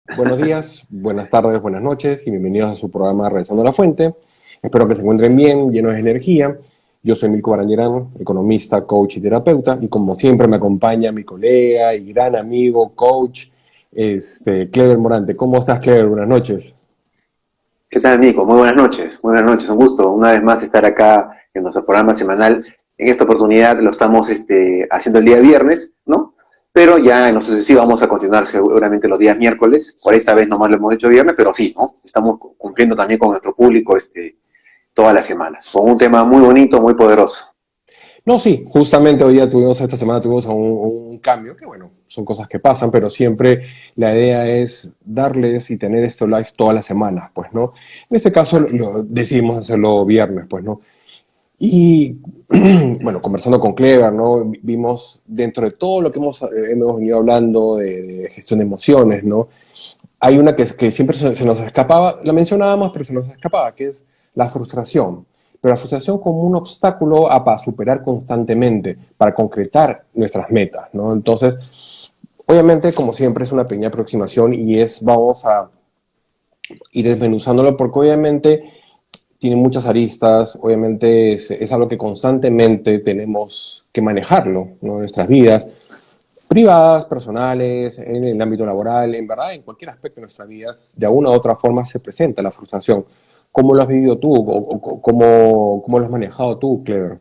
Buenos días, buenas tardes, buenas noches y bienvenidos a su programa Regresando a la Fuente. Espero que se encuentren bien, llenos de energía. Yo soy Milko Barangerán, economista, coach y terapeuta, y como siempre me acompaña mi colega y gran amigo, coach, Clever Morante. ¿Cómo estás, Clever? Buenas noches. ¿Qué tal, Nico? Muy buenas noches. Muy buenas noches. Un gusto una vez más estar acá en nuestro programa semanal. En esta oportunidad lo estamos haciendo el día viernes, ¿no? Pero ya en lo sucesivo vamos a continuar seguramente los días miércoles. Por esta vez nomás lo hemos hecho viernes, pero sí, ¿no? Estamos cumpliendo también con nuestro público todas las semanas. Con un tema muy bonito, muy poderoso. No, sí, justamente esta semana tuvimos un cambio, que bueno, son cosas que pasan, pero siempre la idea es darles y tener esto live todas las semanas, pues, ¿no? En este caso Así es. decidimos hacerlo viernes, pues, ¿no? Y bueno, conversando con Clever, ¿no? Vimos dentro de todo lo que hemos venido hablando de gestión de emociones, ¿no? Hay una que siempre se nos escapaba, la mencionábamos, pero se nos escapaba, que es la frustración. Pero la frustración como un obstáculo para superar constantemente, para concretar nuestras metas, ¿no? Entonces, obviamente, como siempre, es una pequeña aproximación y vamos a ir desmenuzándolo porque obviamente tiene muchas aristas, obviamente es algo que constantemente tenemos que manejarlo, ¿no? En nuestras vidas privadas, personales, en el ámbito laboral, en verdad, en cualquier aspecto de nuestras vidas, de alguna u otra forma se presenta la frustración. ¿Cómo lo has vivido tú o cómo lo has manejado tú, Clever?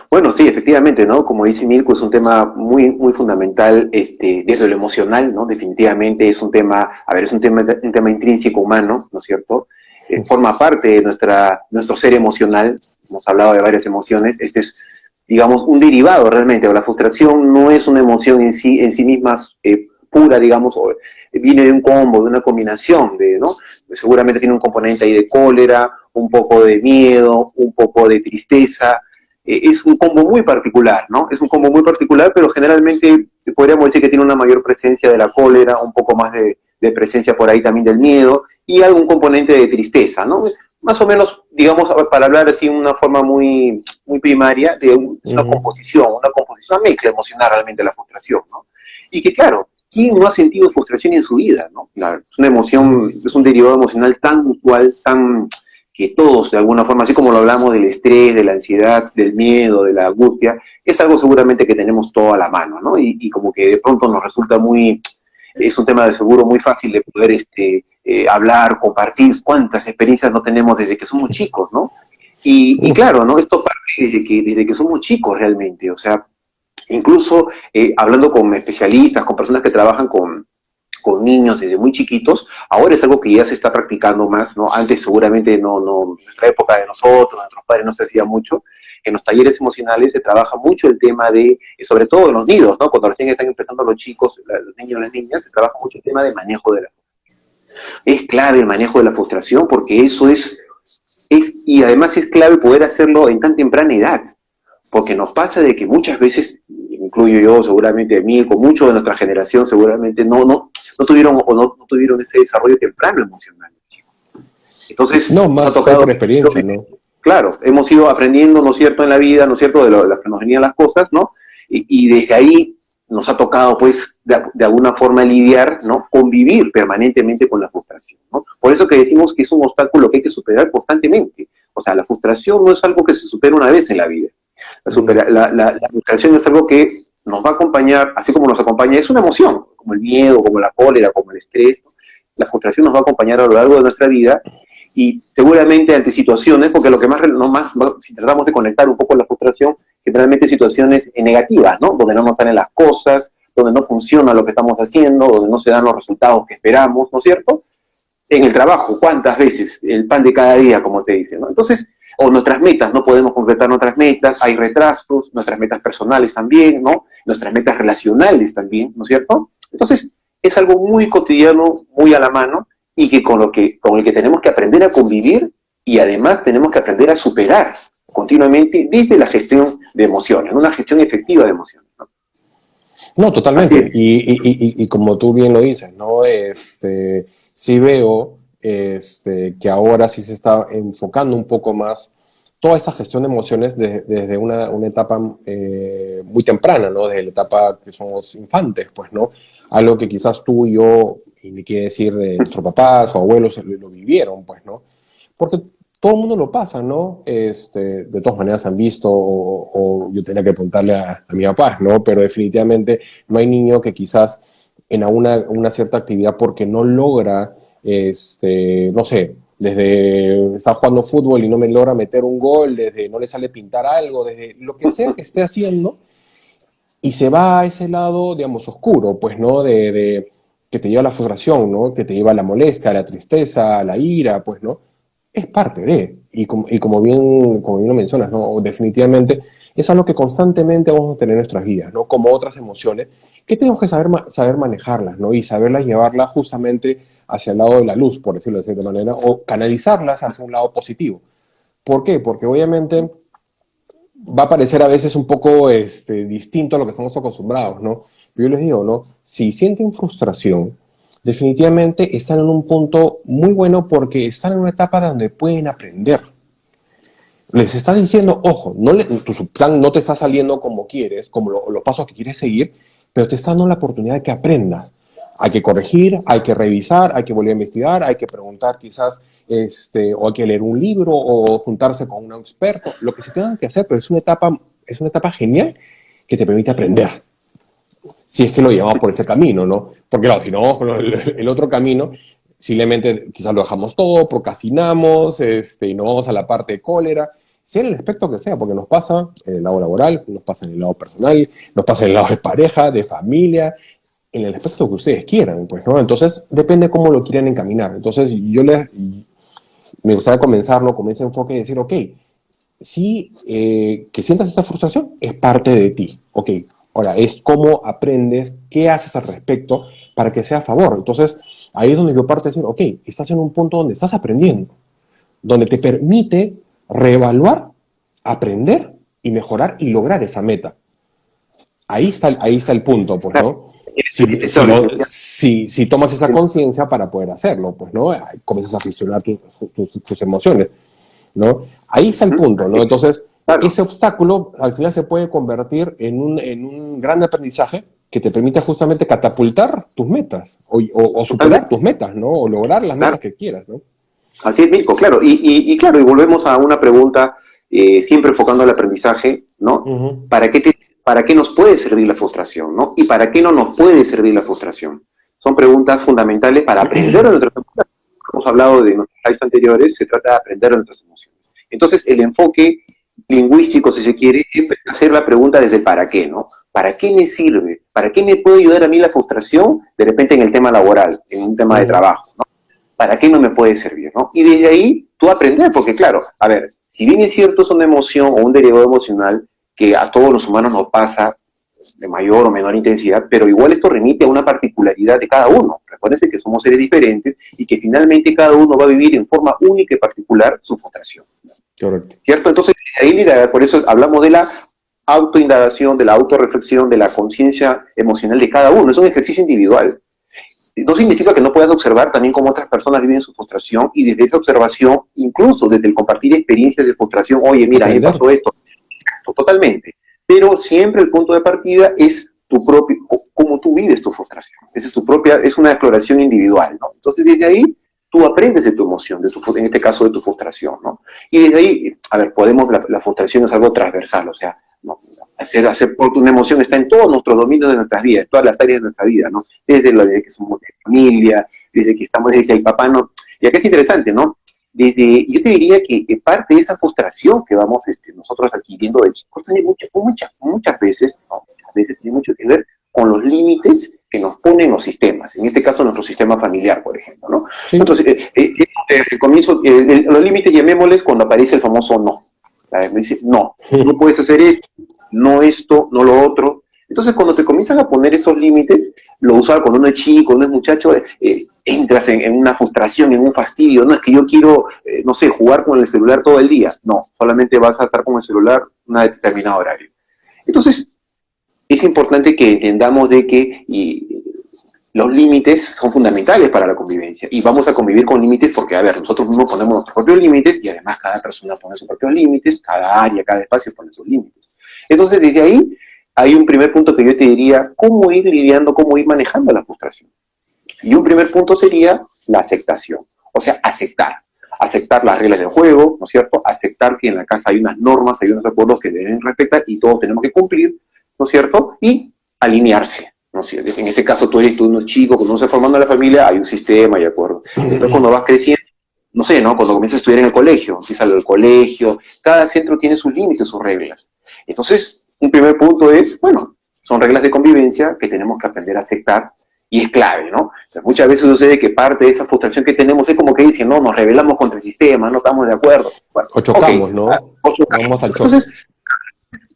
Bueno, sí, efectivamente, ¿no? Como dice Mirko, es un tema muy, muy fundamental, desde lo emocional, ¿no? Definitivamente es un tema, a ver, es un tema intrínseco humano, ¿no es cierto? Forma parte de nuestro ser emocional. Hemos hablado de varias emociones. Este es, digamos, un derivado realmente. La frustración no es una emoción en sí misma pura, digamos, o viene de un combo, de una combinación de, ¿no? Seguramente tiene un componente ahí de cólera, un poco de miedo, un poco de tristeza, es un combo muy particular, ¿no? Es un combo muy particular, pero generalmente podríamos decir que tiene una mayor presencia de la cólera, un poco más de presencia por ahí también del miedo y algún componente de tristeza, ¿no? Más o menos, digamos, para hablar así de una forma muy, muy primaria, es Ujú. una composición, una mezcla emocional realmente de la frustración, ¿no? Y que claro, ¿quién no ha sentido frustración en su vida, no? Es una emoción, es un derivado emocional tan usual, tan que todos de alguna forma, así como lo hablamos del estrés, de la ansiedad, del miedo, de la angustia, es algo seguramente que tenemos todo a la mano, ¿no? Y como que de pronto nos resulta muy, es un tema de seguro muy fácil de poder hablar, compartir, cuántas experiencias no tenemos desde que somos chicos, ¿no? Y Uf. claro, ¿no? Esto parte desde que somos chicos realmente, o sea, incluso hablando con especialistas, con personas que trabajan con niños desde muy chiquitos, ahora es algo que ya se está practicando más, ¿no? Antes seguramente en nuestra época de nosotros, nuestros padres no se hacía mucho. En los talleres emocionales se trabaja mucho el tema de, sobre todo en los nidos, ¿no? Cuando recién están empezando los chicos, los niños y las niñas, se trabaja mucho el tema de manejo de la. Es clave el manejo de la frustración porque eso y además es clave poder hacerlo en tan temprana edad, porque nos pasa de que muchas veces, incluyo yo, seguramente mí, con muchos de nuestra generación, seguramente no tuvieron o no tuvieron ese desarrollo temprano emocional. Entonces, No, nos ha más fue tocado, por experiencia, ¿no? claro, hemos ido aprendiendo, ¿no es cierto?, en la vida, ¿no es cierto?, de las que nos venían las cosas, ¿no? Y desde ahí nos ha tocado, pues, de alguna forma lidiar, ¿no?, convivir permanentemente con la frustración, ¿no? Por eso que decimos que es un obstáculo que hay que superar constantemente. O sea, la frustración no es algo que se supera una vez en la vida. Mm. La frustración es algo que nos va a acompañar, así como nos acompaña, es una emoción, como el miedo, como la cólera, como el estrés, ¿no? La frustración nos va a acompañar a lo largo de nuestra vida y seguramente ante situaciones, porque lo que más, no más, si tratamos de conectar un poco la frustración, generalmente situaciones negativas, ¿no? Donde no nos salen las cosas, donde no funciona lo que estamos haciendo, donde no se dan los resultados que esperamos, ¿no es cierto? En el trabajo, ¿cuántas veces? El pan de cada día, como se dice, ¿no? Entonces, o nuestras metas, no podemos concretar nuestras metas, hay retrasos, nuestras metas personales también, ¿no? Nuestras metas relacionales también, ¿no es cierto? Entonces, es algo muy cotidiano, muy a la mano, y que con el que tenemos que aprender a convivir y además tenemos que aprender a superar continuamente desde la gestión de emociones, una gestión efectiva de emociones, ¿no? No, Así totalmente. es. Y como tú bien lo dices, ¿no? Sí veo que ahora sí se está enfocando un poco más toda esta gestión de emociones desde una etapa muy temprana, ¿no? Desde la etapa que somos infantes, pues, ¿no? Algo que quizás tú y yo y ni qué decir de nuestros papás o abuelos, lo vivieron, pues, ¿no? Porque todo el mundo lo pasa, ¿no? De todas maneras han visto, o yo tenía que preguntarle a mi papá, ¿no? Pero definitivamente no hay niño que quizás en una cierta actividad porque no logra, no sé, desde estar jugando fútbol y no me logra meter un gol, desde no le sale pintar algo, desde lo que sea que esté haciendo, y se va a ese lado, digamos, oscuro, pues, ¿no? Que te lleva a la frustración, ¿no? Que te lleva a la molestia, a la tristeza, a la ira, pues, ¿no? Es parte de, y como bien lo mencionas, ¿no? Definitivamente es algo que constantemente vamos a tener en nuestras vidas, ¿no? Como otras emociones, que tenemos que saber manejarlas, ¿no? Y saberlas llevarlas justamente hacia el lado de la luz, por decirlo de cierta manera, o canalizarlas hacia un lado positivo. ¿Por qué? Porque obviamente va a parecer a veces un poco distinto a lo que estamos acostumbrados, ¿no? Pero yo les digo, ¿no? Si sienten frustración, definitivamente están en un punto muy bueno porque están en una etapa donde pueden aprender. Les está diciendo, ojo, tu plan no te está saliendo como quieres, como los pasos que quieres seguir, pero te está dando la oportunidad de que aprendas. Hay que corregir, hay que revisar, hay que volver a investigar, hay que preguntar quizás, o hay que leer un libro o juntarse con un experto, lo que se tenga que hacer, pero es una etapa genial que te permite aprender. Si es que lo llevamos por ese camino, ¿no? Porque claro, si no vamos por el otro camino, simplemente quizás lo dejamos todo, procrastinamos, y no vamos a la parte de cólera, sea en el aspecto que sea, porque nos pasa en el lado laboral, nos pasa en el lado personal, nos pasa en el lado de pareja, de familia, en el aspecto que ustedes quieran, pues, ¿no? Entonces, depende cómo lo quieran encaminar. Entonces, me gustaría comenzarlo con ese enfoque y decir, ok, sí, que sientas esa frustración es parte de ti, ok. Ahora, es cómo aprendes, qué haces al respecto para que sea a favor. Entonces, ahí es donde yo parto de decir, ok, estás en un punto donde estás aprendiendo, donde te permite reevaluar, aprender y mejorar y lograr esa meta. Ahí está el punto, pues, ¿no? Si tomas esa conciencia para poder hacerlo, pues, ¿no? Comienzas a gestionar tus emociones, ¿no? Ahí está el punto, ¿no? Entonces, claro, ese obstáculo al final se puede convertir en un gran aprendizaje que te permite justamente catapultar tus metas o superar tus metas, ¿no? O lograr las metas que quieras, ¿no? Así es, Mirko, claro. Y claro, y volvemos a una pregunta siempre enfocando al aprendizaje, ¿no? Uh-huh. ¿Para qué nos puede servir la frustración, ¿no? ¿Y para qué no nos puede servir la frustración? Son preguntas fundamentales para aprender de nuestras emociones. Hemos hablado de nuestros slides anteriores, se trata de aprender de nuestras emociones. Entonces, el enfoque lingüístico, si se quiere, es hacer la pregunta desde para qué, ¿no? ¿Para qué me sirve? ¿Para qué me puede ayudar a mí la frustración? De repente en el tema laboral, en un tema de trabajo, ¿no? ¿Para qué no me puede servir, ¿no? Y desde ahí tú aprender, porque claro, a ver, si bien es cierto es una emoción o un derivado emocional que a todos los humanos nos pasa de mayor o menor intensidad, pero igual esto remite a una particularidad de cada uno. Recuérdense que somos seres diferentes y que finalmente cada uno va a vivir en forma única y particular su frustración. Correcto. ¿Cierto? Entonces, ahí, mira, por eso hablamos de la autoindagación, de la autorreflexión, de la conciencia emocional de cada uno. Es un ejercicio individual. No significa que no puedas observar también cómo otras personas viven su frustración y desde esa observación, incluso desde el compartir experiencias de frustración, oye, mira, a mí me pasó esto, totalmente. Pero siempre el punto de partida es tu propio, cómo tú vives tu frustración. Esa es tu propia, es una exploración individual, ¿no? Entonces desde ahí tú aprendes de tu emoción, en este caso de tu frustración, ¿no? Y desde ahí, a ver, la frustración es algo transversal, o sea, ¿no? Porque una emoción está en todos nuestros dominios de nuestras vidas, en todas las áreas de nuestra vida, ¿no? Desde que somos de familia, desde que estamos, desde que el papá no. Y acá es interesante, ¿no? Yo te diría que parte de esa frustración que vamos nosotros adquiriendo de chicos muchas veces, ¿no? Muchas veces tiene mucho que ver con los límites que nos ponen los sistemas, en este caso nuestro sistema familiar, por ejemplo, ¿no? Sí. Entonces, el comienzo, los límites llamémosles cuando aparece el famoso no. Me dice, no puedes hacer esto, no lo otro. Entonces, cuando te comienzan a poner esos límites, lo usual cuando uno es chico, cuando uno es muchacho, entras en una frustración, en un fastidio. No es que yo quiero, no sé, jugar con el celular todo el día. No, solamente vas a estar con el celular un determinado horario. Entonces, es importante que entendamos de que los límites son fundamentales para la convivencia. Y vamos a convivir con límites porque, a ver, nosotros mismos ponemos nuestros propios límites y además cada persona pone sus propios límites, cada área, cada espacio pone sus límites. Entonces, desde ahí hay un primer punto que yo te diría, cómo ir lidiando, cómo ir manejando la frustración. Y un primer punto sería la aceptación, o sea, aceptar las reglas del juego, ¿no es cierto? Aceptar que en la casa hay unas normas, hay unos acuerdos que deben respetar y todos tenemos que cumplir, ¿no es cierto? Y alinearse, ¿no es cierto? En ese caso tú eres uno chico, cuando uno se formando en la familia, hay un sistema, hay acuerdos. Después cuando vas creciendo, no sé, ¿no? Cuando comienzas a estudiar en el colegio, empiezas al colegio, cada centro tiene sus límites, sus reglas. Entonces, un primer punto es, bueno, son reglas de convivencia que tenemos que aprender a aceptar y es clave, ¿no? O sea, muchas veces sucede que parte de esa frustración que tenemos es como que dicen, no, nos rebelamos contra el sistema, no estamos de acuerdo. Bueno, O chocamos, ¿no? o chocamos. Vamos al choque. Entonces,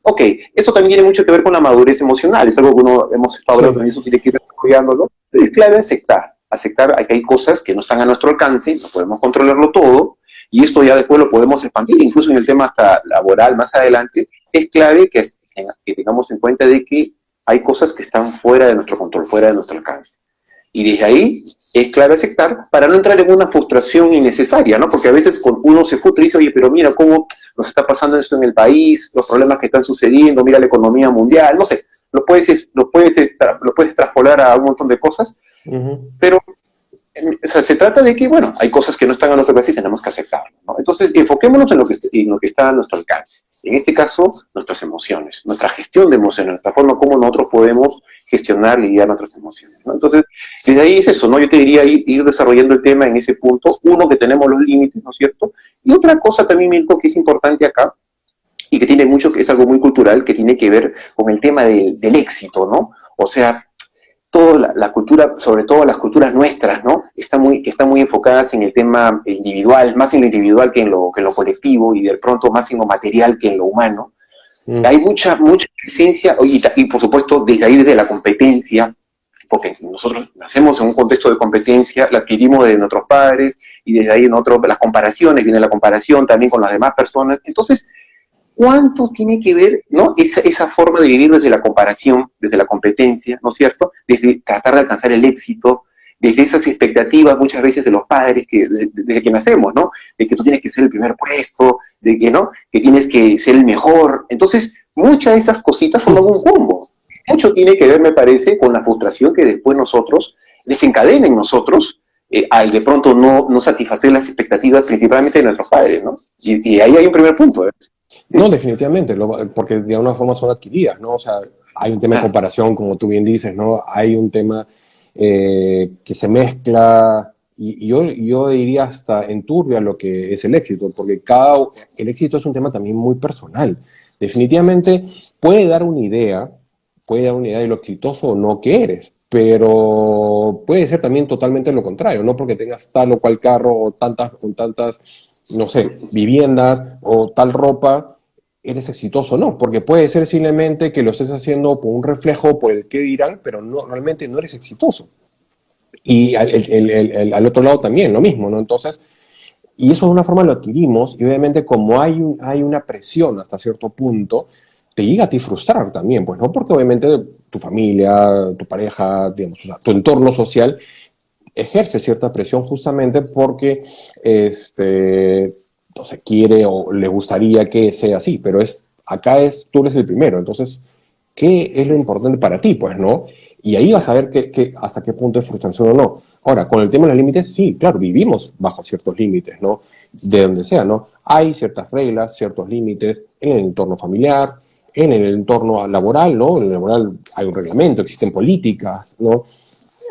ok, esto también tiene mucho que ver con la madurez emocional, es algo que uno hemos estado hablando, y eso tiene que ir desarrollándolo, pero es clave aceptar que hay cosas que no están a nuestro alcance, no podemos controlarlo todo, y esto ya después lo podemos expandir, incluso en el tema hasta laboral más adelante, es clave que tengamos en cuenta de que hay cosas que están fuera de nuestro control, fuera de nuestro alcance. Y desde ahí es clave aceptar para no entrar en una frustración innecesaria, ¿no? Porque a veces uno se frustra y dice, oye, pero mira cómo nos está pasando esto en el país, los problemas que están sucediendo, mira la economía mundial, no sé, lo puedes extrapolar a un montón de cosas, pero o sea, se trata de que, bueno, hay cosas que no están a nuestro alcance y tenemos que aceptarlo, ¿no? Entonces, enfoquémonos en lo que está a nuestro alcance. En este caso, nuestras emociones, nuestra gestión de emociones, nuestra forma como nosotros podemos gestionar, lidiar nuestras emociones, ¿no? Entonces, desde ahí es eso, ¿no? Yo te diría ir desarrollando el tema en ese punto. Uno, que tenemos los límites, ¿no es cierto? Y otra cosa también, Mirko, que es importante acá, y que tiene mucho, que es algo muy cultural, que tiene que ver con el tema del éxito, ¿no? O sea, toda la cultura, sobre todo las culturas nuestras, ¿no? Están muy enfocadas en el tema individual, más en lo individual que en lo colectivo, y de pronto más en lo material que en lo humano. Hay mucha presencia, y por supuesto desde la competencia, porque nosotros nacemos en un contexto de competencia, la adquirimos de nuestros padres, y desde ahí las comparaciones, viene la comparación también con las demás personas. Entonces, ¿cuánto tiene que ver, ¿no? esa forma de vivir desde la comparación, desde la competencia, ¿no es cierto? Desde tratar de alcanzar el éxito, desde esas expectativas muchas veces de los padres desde que nacemos, ¿no? De que tú tienes que ser el primer puesto, de que, ¿no? Que tienes que ser el mejor. Entonces, muchas de esas cositas forman un combo. Mucho tiene que ver, me parece, con la frustración que después nosotros desencadena en nosotros al de pronto no satisfacer las expectativas principalmente de nuestros padres, ¿no? Y ahí hay un primer punto, ¿eh? No, definitivamente, porque de alguna forma son adquiridas, ¿no? O sea, hay un tema de comparación, como tú bien dices, ¿no? Hay un tema que se mezcla, y yo diría hasta enturbia lo que es el éxito, porque el éxito es un tema también muy personal. Definitivamente puede dar una idea de lo exitoso o no que eres, pero puede ser también totalmente lo contrario, no porque tengas tal o cual carro o tantas, no sé, viviendas o tal ropa, eres exitoso, no, porque puede ser simplemente que lo estés haciendo por un reflejo, por el qué dirán, pero no, realmente no eres exitoso. Y al otro lado también, lo mismo, ¿no? Entonces, y eso de una forma lo adquirimos, y obviamente como hay una presión hasta cierto punto, te llega a ti frustrar también, pues, ¿no? Porque obviamente tu familia, tu pareja, digamos, o sea, tu entorno social ejerce cierta presión justamente porque no se quiere o le gustaría que sea así, pero tú eres el primero, entonces, ¿qué es lo importante para ti? Pues, ¿no? Y ahí vas a ver hasta qué punto es frustración o no. Ahora, con el tema de los límites, sí, claro, vivimos bajo ciertos límites, ¿no? De donde sea, ¿no? Hay ciertas reglas, ciertos límites en el entorno familiar, en el entorno laboral, ¿no? En el laboral hay un reglamento, existen políticas, ¿no?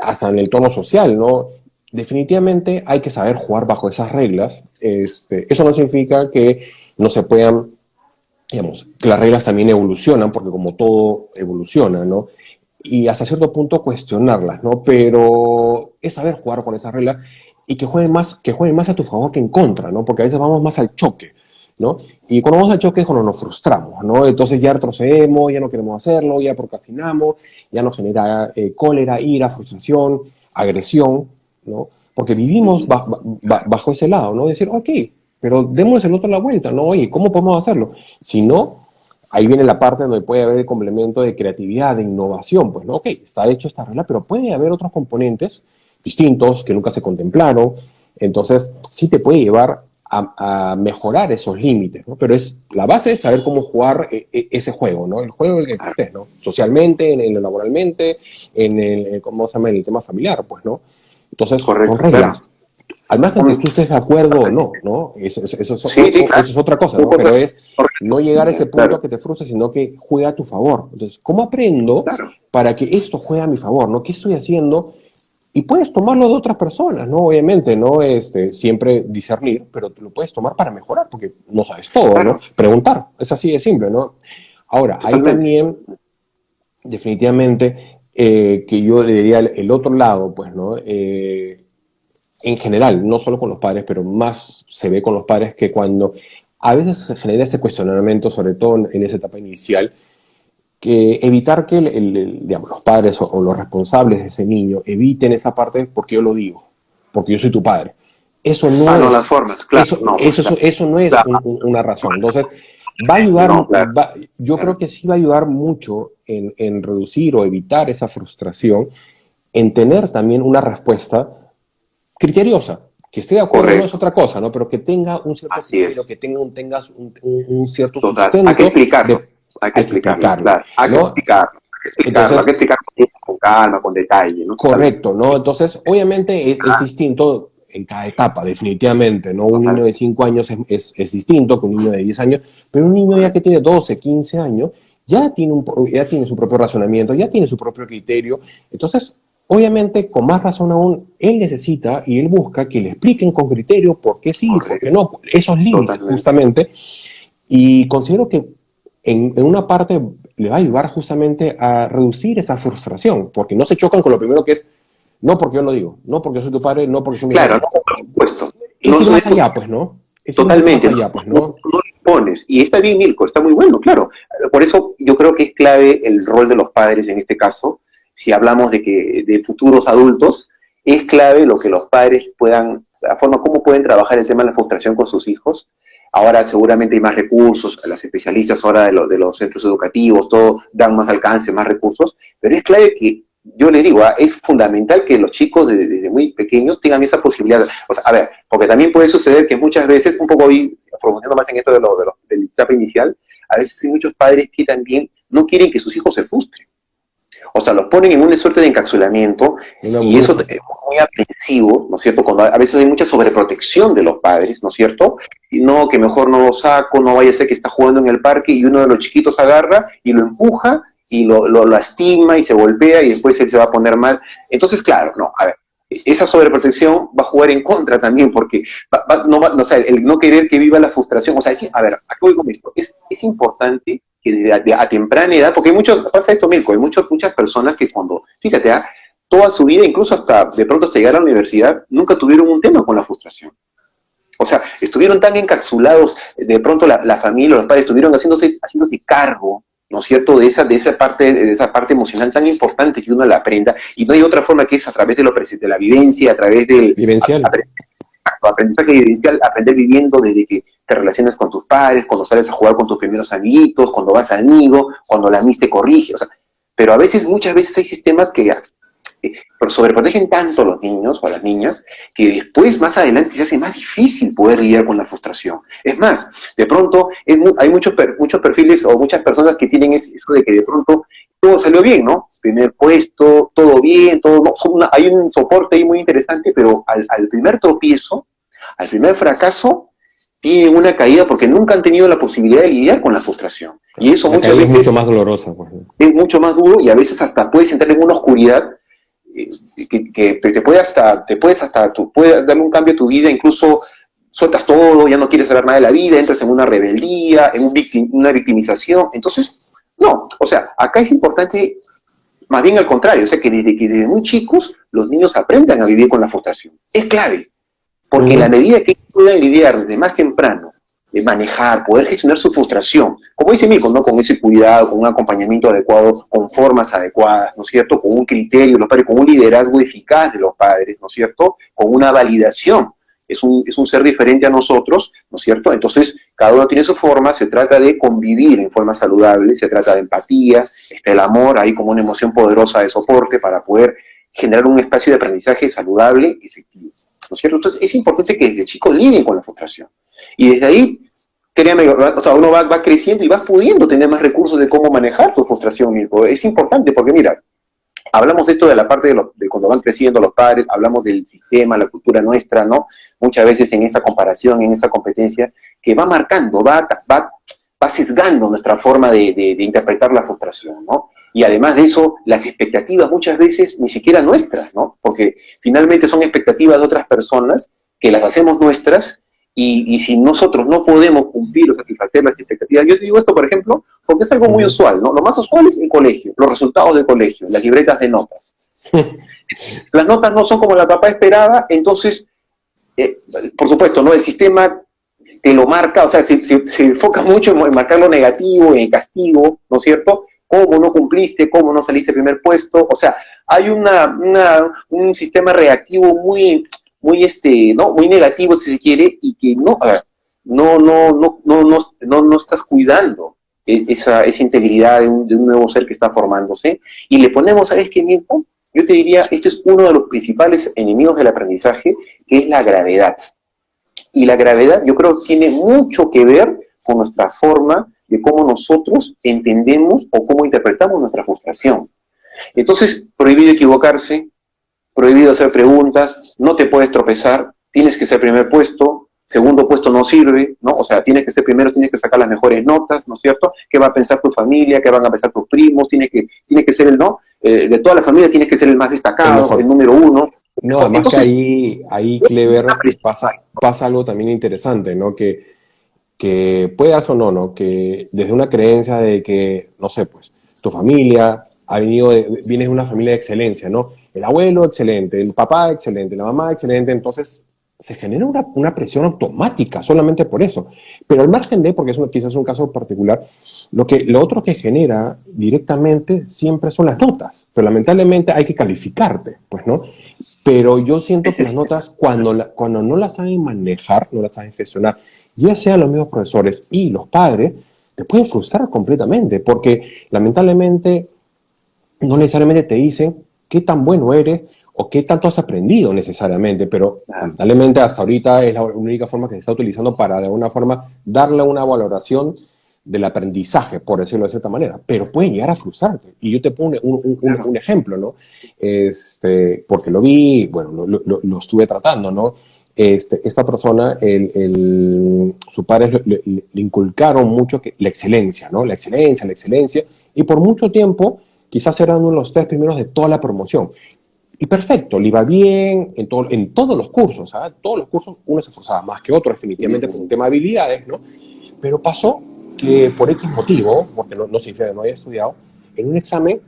Hasta en el entorno social, ¿no? Definitivamente hay que saber jugar bajo esas reglas. Eso no significa que no se puedan, digamos, que las reglas también evolucionan, porque como todo evoluciona, ¿no? Y hasta cierto punto cuestionarlas, ¿no? Pero es saber jugar con esas reglas y que jueguen más a tu favor que en contra, ¿no? Porque a veces vamos más al choque, ¿no? Y cuando vamos al choque es cuando nos frustramos, ¿no? Entonces ya retrocedemos, ya no queremos hacerlo, ya procrastinamos, ya nos genera cólera, ira, frustración, agresión, ¿no? Porque vivimos bajo ese lado, ¿no? Decir, ok, pero démosle el otro la vuelta, ¿no? Oye, ¿cómo podemos hacerlo? Si no, ahí viene la parte donde puede haber el complemento de creatividad, de innovación, pues, ¿no? Ok, está hecho esta regla, pero puede haber otros componentes distintos que nunca se contemplaron, entonces sí te puede llevar a mejorar esos límites, ¿no? Pero la base es saber cómo jugar ese juego, ¿no? El juego en el que estés, ¿no? Socialmente, laboralmente, ¿cómo se llama? En el tema familiar, pues, ¿no? Entonces, Correcto, son reglas. claro. Al margen de que tú estés de acuerdo o no, ¿no? Sí, claro. Eso es otra cosa, Son ¿no? Pero cosas es no llegar a ese punto claro, que te frustres, sino que juega a tu favor. Entonces, ¿cómo aprendo claro, para que esto juegue a mi favor, ¿no? ¿Qué estoy haciendo? Y puedes tomarlo de otras personas, ¿no? Obviamente, ¿no? Siempre discernir, pero tú lo puedes tomar para mejorar, porque no sabes todo, ¿no? claro, Preguntar, es así de simple, ¿no? Ahora, hay totalmente. también, definitivamente, que yo le diría el otro lado, pues, ¿no? En general, no solo con los padres, pero más se ve con los padres que cuando a veces se genera ese cuestionamiento, sobre todo en esa etapa inicial, que evitar que digamos, los padres o los responsables de ese niño eviten esa parte porque yo lo digo, porque yo soy tu padre. Eso no No las es, formas, claro, no, pues claro, eso no es claro, una razón. Entonces, va a ayudar, no, claro, yo claro, creo que sí va a ayudar mucho en reducir o evitar esa frustración, en tener también una respuesta criteriosa. Que esté de acuerdo no es correcto, otra cosa, ¿no? Pero que tenga un cierto así criterio, es, que tengas un cierto total. Hay que sustento, explicarlo, de, hay que hay que explicarlo, explicarlo, claro, hay que ¿no? explicarlo, hay que explicarlo, hay que Entonces, explicarlo con calma, con detalle, ¿no? Totalmente, correcto, ¿no? Entonces, obviamente es distinto en cada etapa, definitivamente, ¿no? Un niño de totalmente, 5 años es distinto que un niño de 10 años, pero un niño ya que correcto, tiene 12, 15 años, ya tiene su propio razonamiento, ya tiene su propio criterio. Entonces, obviamente, con más razón aún, él necesita y él busca que le expliquen con criterio por qué sí, por qué correcto, no, esos límites, totalmente. justamente. Y considero que en una parte le va a ayudar justamente a reducir esa frustración, porque no se chocan con lo primero que es, no porque yo lo digo, no porque soy tu padre, no porque soy mis Claro, reglas. no, por supuesto, Es no ir soy más allá, pues, ¿no? Es ir un poquito más totalmente, no, allá, pues, no, ¿no? no lo impones. Y está bien, Milko, está muy bueno, claro. Por eso yo creo que es clave el rol de los padres en este caso. Si hablamos de futuros adultos, es clave lo que los padres puedan, la forma como pueden trabajar el tema de la frustración con sus hijos. Ahora seguramente hay más recursos, las especialistas ahora de los centros educativos, todo dan más alcance, más recursos, pero es clave que yo les digo, es fundamental que los chicos desde muy pequeños tengan esa posibilidad. O sea, a ver, porque también puede suceder que muchas veces, un poco hoy, profundizando más en esto del etapa inicial, a veces hay muchos padres que también no quieren que sus hijos se frustren. O sea, los ponen en una suerte de encapsulamiento Una y eso burbuja. es muy aprensivo, ¿no es cierto? Cuando a veces hay mucha sobreprotección de los padres, ¿no es cierto? Y no, que mejor no lo saco, no vaya a ser que está jugando en el parque y uno de los chiquitos agarra y lo empuja y lo lastima y se golpea y después él se va a poner mal. Entonces, claro, no, a ver, esa sobreprotección va a jugar en contra también, porque o sea, el no querer que viva la frustración, o sea, a ver, ¿a qué voy con esto? Es importante que desde a temprana edad, porque hay muchos, pasa esto, Mirko, hay muchas personas que cuando, fíjate, toda su vida, incluso hasta de pronto hasta llegar a la universidad, nunca tuvieron un tema con la frustración. O sea, estuvieron tan encapsulados, de pronto la familia, los padres estuvieron haciéndose cargo, ¿no es cierto?, de esa parte emocional tan importante que uno la aprenda, y no hay otra forma que es a través de la vivencia, a través del Vivencial. aprendizaje vivencial, aprender viviendo desde que te relacionas con tus padres, cuando sales a jugar con tus primeros amiguitos, cuando vas al nido, cuando la mis te corrige, o sea, pero muchas veces hay sistemas que sobreprotegen tanto a los niños o a las niñas que después, más adelante, se hace más difícil poder lidiar con la frustración. Es más, de pronto hay muchos perfiles o muchas personas que tienen eso de que de pronto todo salió bien, ¿no? Primer puesto, todo bien, hay un soporte ahí muy interesante, pero al primer tropiezo, al primer fracaso, tienen una caída porque nunca han tenido la posibilidad de lidiar con la frustración. Y eso La muchas caída es mucho veces más dolorosa, pues, ¿no? es mucho más duro y a veces hasta puedes entrar en una oscuridad que te puede darle un cambio a tu vida, incluso sueltas todo, ya no quieres saber nada de la vida, entras en una rebeldía, en una victimización. Entonces, no, o sea, acá es importante, más bien al contrario, o sea, que desde muy chicos los niños aprendan a vivir con la frustración. Es clave, porque en la medida que puedan lidiar desde más temprano, de manejar, poder gestionar su frustración, como dice Mirko, ¿no? Con ese cuidado, con un acompañamiento adecuado, con formas adecuadas, ¿no es cierto? Con un criterio, los padres, con un liderazgo eficaz de los padres, ¿no es cierto? Con una validación. Es un ser diferente a nosotros, ¿no es cierto? Entonces, cada uno tiene su forma, se trata de convivir en forma saludable, se trata de empatía, está el amor ahí como una emoción poderosa de soporte para poder generar un espacio de aprendizaje saludable, efectivo. ¿No es cierto? Entonces es importante que desde chicos lidien con la frustración. Y desde ahí, créame, o sea, uno va creciendo y vas pudiendo tener más recursos de cómo manejar tu frustración, Mirko. Es importante porque, mira, hablamos de esto de la parte de cuando van creciendo los padres, hablamos del sistema, la cultura nuestra, ¿no? Muchas veces en esa comparación, en esa competencia, que va marcando, va sesgando nuestra forma de interpretar la frustración, ¿no? Y además de eso, las expectativas muchas veces ni siquiera nuestras, ¿no? Porque finalmente son expectativas de otras personas que las hacemos nuestras, y si nosotros no podemos cumplir o satisfacer las expectativas, yo te digo esto, por ejemplo, porque es algo muy usual, ¿no? Lo más usual es el colegio, los resultados del colegio, las libretas de notas. Las notas no son como la papá esperaba, entonces, por supuesto, ¿no? El sistema te lo marca, o sea, se enfoca mucho en marcar lo negativo, en el castigo, ¿no es cierto? Cómo no cumpliste, cómo no saliste primer puesto, o sea, hay un sistema reactivo ¿no? Muy negativo, si se quiere, y que no estás cuidando esa integridad de un nuevo ser que está formándose, y le ponemos, ¿sabes qué, Mirko? Yo te diría, este es uno de los principales enemigos del aprendizaje, que es la gravedad. Y la gravedad, yo creo, tiene mucho que ver con nuestra forma de cómo nosotros entendemos o cómo interpretamos nuestra frustración. Entonces, prohibido equivocarse, prohibido hacer preguntas, no te puedes tropezar, tienes que ser primer puesto, segundo puesto no sirve, ¿no? O sea, tienes que ser primero, tienes que sacar las mejores notas, ¿no es cierto? ¿Qué va a pensar tu familia? ¿Qué van a pensar tus primos? Tienes que ser de toda la familia tienes que ser el más destacado, el número uno. No, además Entonces, que ahí Clever, pasa algo también interesante, ¿no? Que puede darse o no, ¿no? Que desde una creencia de que, no sé, pues, tu familia viene de una familia de excelencia, ¿no? El abuelo excelente, el papá excelente, la mamá excelente, entonces se genera una presión automática solamente por eso. Pero al margen de, porque eso quizás es un caso particular, lo otro que genera directamente siempre son las notas, pero lamentablemente hay que calificarte, pues, ¿no? Pero yo siento que las notas, cuando no las saben manejar, no las saben gestionar, ya sean los mismos profesores y los padres, te pueden frustrar completamente, porque lamentablemente no necesariamente te dicen qué tan bueno eres o qué tanto has aprendido necesariamente, pero lamentablemente hasta ahorita es la única forma que se está utilizando para de alguna forma darle una valoración del aprendizaje, por decirlo de cierta manera, pero puede llegar a frustrarte. Y yo te pongo un ejemplo, ¿no? Porque lo vi, bueno, lo estuve tratando, ¿no? Esta persona, sus padres le inculcaron mucho la excelencia, ¿no? La excelencia, y por mucho tiempo quizás eran uno de los 3 primeros de toda la promoción. Y perfecto, le iba bien en todos los cursos, ¿sabes? Todos los cursos uno se esforzaba más que otro, definitivamente por un tema de habilidades, ¿no? Pero pasó que por X motivo, porque no había estudiado, en un examen,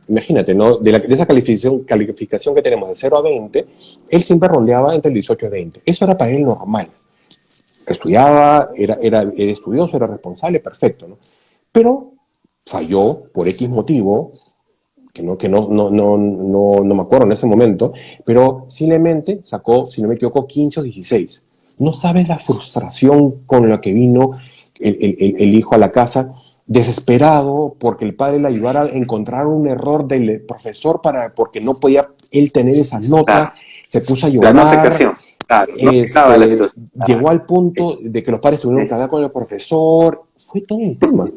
imagínate, ¿no? De esa calificación que tenemos de 0 a 20, él siempre rondeaba entre el 18 y 20. Eso era para él normal. Estudiaba, era estudioso, era responsable, perfecto, ¿no? Pero falló por X motivo, que no me acuerdo en ese momento, pero simplemente sacó, si no me equivoco, 15 o 16. No sabes la frustración con la que vino el hijo a la casa, desesperado porque el padre le ayudara a encontrar un error del profesor porque no podía él tener esas notas, se puso a llorar. La no aceptación. Claro, llegó al punto de que los padres tuvieron que hablar con el profesor, fue todo un tema.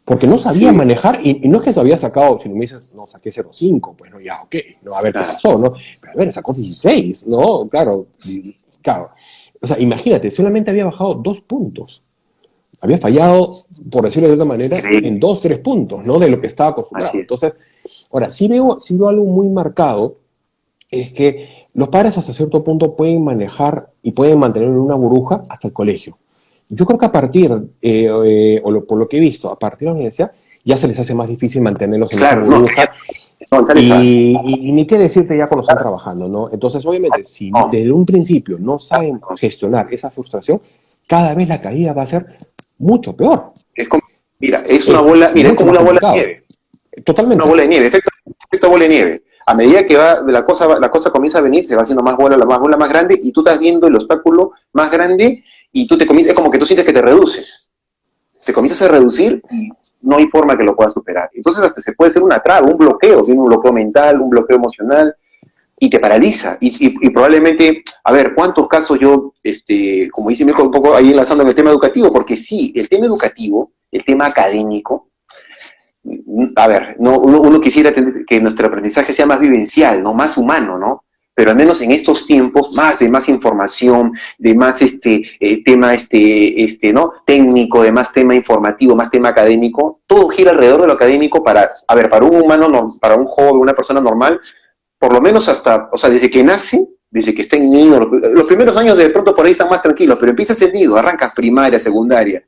Porque no sabía manejar, y no es que se había sacado, si no me dices, no, saqué 0,5, pues no, ya, ok, no, a ver qué pasó, ¿no? Pero a ver, sacó 16, ¿no? Claro. O sea, imagínate, solamente había bajado 2 puntos. Había fallado, por decirlo de otra manera, en 2, 3 puntos, ¿no? De lo que estaba acostumbrado. Entonces, ahora, sí veo algo muy marcado, es que los padres hasta cierto punto pueden manejar y pueden mantener en una burbuja hasta el colegio. Yo creo que a partir, por lo que he visto, a partir de la universidad, ya se les hace más difícil mantenerlos en esa burbuja. Y ni qué decirte ya cuando están trabajando, ¿no? Entonces, obviamente, si desde un principio no saben gestionar esa frustración, cada vez la caída va a ser mucho peor. Es como una bola de nieve. Totalmente. Una bola de nieve, efecto bola de nieve. A medida que la cosa comienza a venir, se va haciendo más bola más grande, y tú estás viendo el obstáculo más grande, y es como que tú sientes que te reduces. Te comienzas a reducir y no hay forma que lo puedas superar. Entonces hasta se puede hacer una traba, un bloqueo mental, un bloqueo emocional, y te paraliza. Y probablemente, a ver, ¿cuántos casos yo, como dice Mirko, un poco ahí enlazando en el tema educativo? Porque sí, el tema educativo, el tema académico, a ver, no, uno quisiera que nuestro aprendizaje sea más vivencial, ¿no? Más humano, ¿no? Pero al menos en estos tiempos, más información, de más tema ¿no? técnico, de más tema informativo, más tema académico, todo gira alrededor de lo académico para un humano, no, para un joven, una persona normal, por lo menos hasta, o sea, desde que nace, desde que está en nido, los primeros años de pronto por ahí están más tranquilos, pero empiezas el nido, arrancas primaria, secundaria,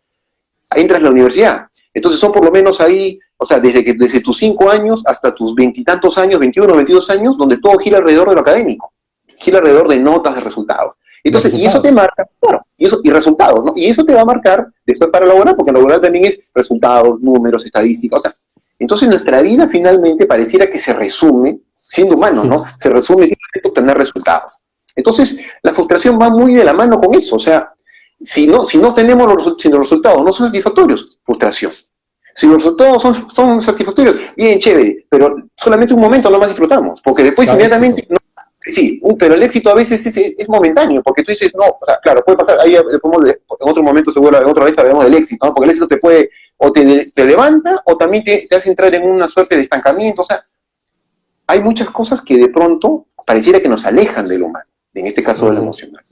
entras a la universidad. Entonces son por lo menos ahí, o sea, desde tus 5 años hasta tus 20 y tantos años, 21, 22 años, donde todo gira alrededor de lo académico, gira alrededor de notas, de resultados. Entonces, y eso te marca, claro, y resultados, ¿no? Y eso te va a marcar después para laboral, porque laboral también es resultados, números, estadísticas, o sea, entonces nuestra vida finalmente pareciera que se resume, siendo humano, ¿no? Se resume en obtener resultados. Entonces, la frustración va muy de la mano con eso, o sea, si no tenemos si los resultados no son satisfactorios, frustración. Si los resultados son satisfactorios, bien, chévere, pero solamente un momento lo más disfrutamos, porque después inmediatamente... No, sí, pero el éxito a veces es momentáneo, porque tú dices, no, o sea, claro, puede pasar, ahí en otro momento seguro, en otra vez hablaremos del éxito, ¿no? Porque el éxito te puede, o te levanta, o también te hace entrar en una suerte de estancamiento, o sea, hay muchas cosas que de pronto pareciera que nos alejan del humano, en este caso del emocional.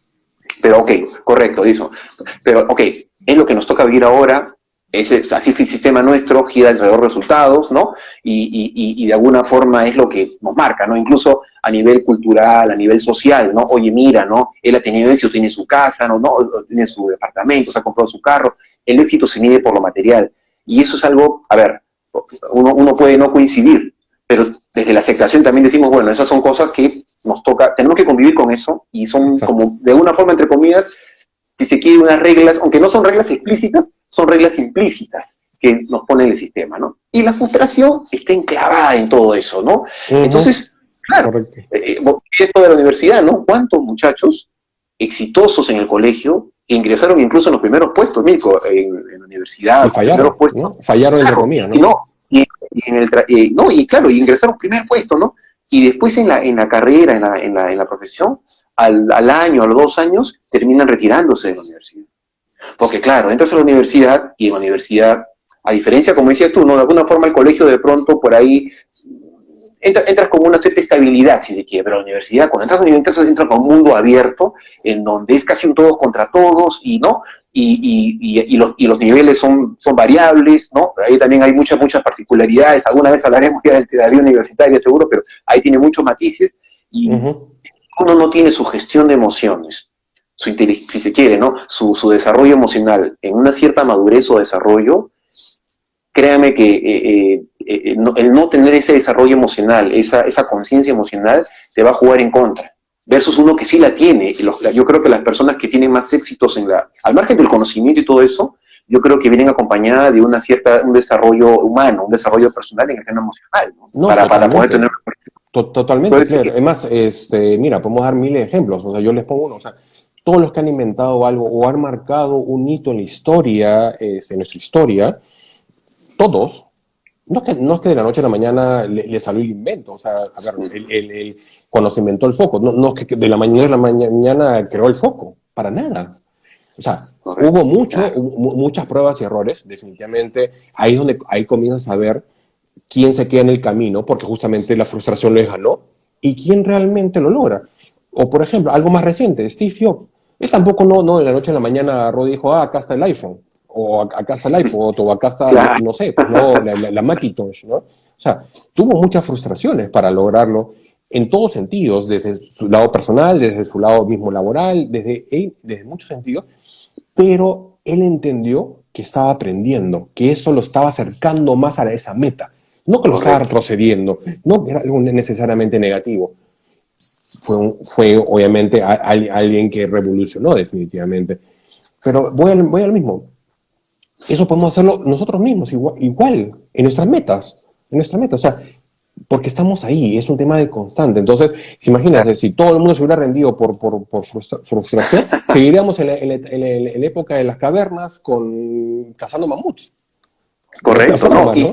Pero ok, correcto, eso. Pero ok, es lo que nos toca vivir ahora, así es el sistema nuestro, gira alrededor de resultados, ¿no? Y de alguna forma es lo que nos marca, ¿no? Incluso a nivel cultural, a nivel social, ¿no? Oye, mira, ¿no? Él ha tenido éxito, tiene su casa, ¿no? Tiene su departamento, se ha comprado su carro. El éxito se mide por lo material. Y eso es algo, a ver, uno puede no coincidir, pero desde la aceptación también decimos, bueno, esas son cosas que nos toca, tenemos que convivir con eso, y son como, de alguna forma, entre comillas, si se quiere, unas reglas, aunque no son reglas explícitas, son reglas implícitas que nos pone el sistema, ¿no? Y la frustración está enclavada en todo eso, ¿no? Entonces, claro, esto de la universidad, ¿no? ¿Cuántos muchachos exitosos en el colegio que ingresaron incluso en los primeros puestos, Mirko, en la universidad, y fallaron, primeros puestos? ¿no? Fallaron entre comillas, ¿no? Y claro, y ingresaron primer puesto, ¿no? Y después en la carrera, en la profesión, al año, a los 2 años, terminan retirándose de la universidad. Porque claro, entras a la universidad, y en la universidad, a diferencia, como decías tú, ¿no? De alguna forma el colegio de pronto por ahí entras con una cierta estabilidad, si se quiere, pero la universidad, cuando entras a la universidad, entras con un mundo abierto, en donde es casi un todos contra todos, y ¿no? Y los niveles son variables, ¿no? Ahí también hay muchas particularidades. Alguna vez hablaremos ya de la vida universitaria, seguro, pero ahí tiene muchos matices, y uno no tiene su gestión de emociones, si se quiere, ¿no? Su desarrollo emocional en una cierta madurez o desarrollo. Créame que el no tener ese desarrollo emocional, esa conciencia emocional, te va a jugar en contra. Versus uno que sí la tiene. Yo creo que las personas que tienen más éxitos al margen del conocimiento y todo eso, yo creo que vienen acompañadas de un desarrollo humano, un desarrollo personal en el tema emocional, ¿no? No, para poder tener... Totalmente, claro. Además, mira, podemos dar miles de ejemplos. O sea, yo les pongo uno. O sea, todos los que han inventado algo o han marcado un hito en la historia, en nuestra historia, todos, no es que de la noche a la mañana le salió el invento. O sea, a ver, cuando se inventó el foco, no es que de la mañana a la mañana creó el foco, para nada. O sea, hubo muchas pruebas y errores, definitivamente. Ahí comienzas a ver quién se queda en el camino, porque justamente la frustración les ganó, y quién realmente lo logra. O, por ejemplo, algo más reciente, Steve Jobs. Él tampoco no de la noche a la mañana agarró y dijo, acá está el iPhone, o acá está el iPod, o acá está, no sé, pues, no, la Macintosh, ¿no? O sea, tuvo muchas frustraciones para lograrlo en todos sentidos, desde su lado personal, desde su lado mismo laboral, desde muchos sentidos, pero él entendió que estaba aprendiendo, que eso lo estaba acercando más a esa meta. No que lo estaba retrocediendo, no era algo necesariamente negativo. Fue obviamente alguien que revolucionó definitivamente. Pero voy al mismo. Eso podemos hacerlo nosotros mismos, igual en nuestras metas. O sea, porque estamos ahí, es un tema de constante. Entonces, imagínate, si todo el mundo se hubiera rendido por frustración, seguiríamos en la época de las cavernas cazando mamuts. Correcto, forma, ¿no? Y,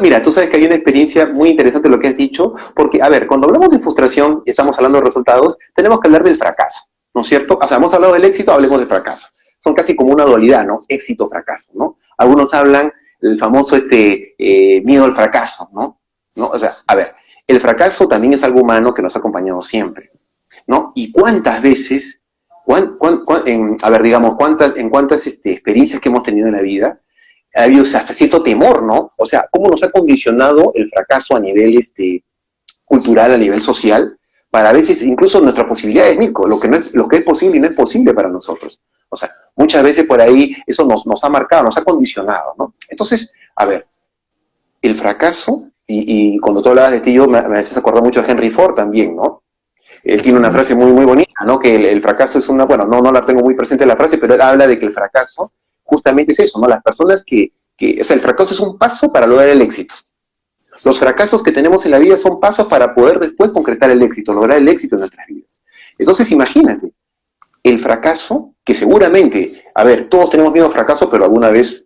mira, tú sabes que hay una experiencia muy interesante lo que has dicho, porque, a ver, cuando hablamos de frustración y estamos hablando de resultados, tenemos que hablar del fracaso, ¿no es cierto? O sea, hemos hablado del éxito, hablemos del fracaso. Son casi como una dualidad, ¿no? Éxito-fracaso, ¿no? Algunos hablan el famoso miedo al fracaso, ¿no? ¿No? O sea, a ver, el fracaso también es algo humano que nos ha acompañado siempre, ¿no? Y cuántas veces, a ver, digamos, en cuántas experiencias que hemos tenido en la vida, ha habido hasta cierto temor, ¿no? O sea, cómo nos ha condicionado el fracaso a nivel cultural, a nivel social, para a veces incluso nuestras posibilidades, Mirko, lo que es posible y no es posible para nosotros. O sea, muchas veces por ahí eso nos ha marcado, nos ha condicionado, ¿no? Entonces, a ver, el fracaso, y cuando tú hablabas de yo me haces acordar mucho de Henry Ford también, ¿no? Él tiene una frase muy, muy bonita, ¿no? Que el fracaso es una, bueno, no la tengo muy presente la frase, pero él habla de que el fracaso justamente es eso, ¿no? Las personas o sea, el fracaso es un paso para lograr el éxito. Los fracasos que tenemos en la vida son pasos para poder después concretar el éxito, lograr el éxito en nuestras vidas. Entonces, imagínate, el fracaso, que seguramente, a ver, todos tenemos miedo al fracaso, pero alguna vez,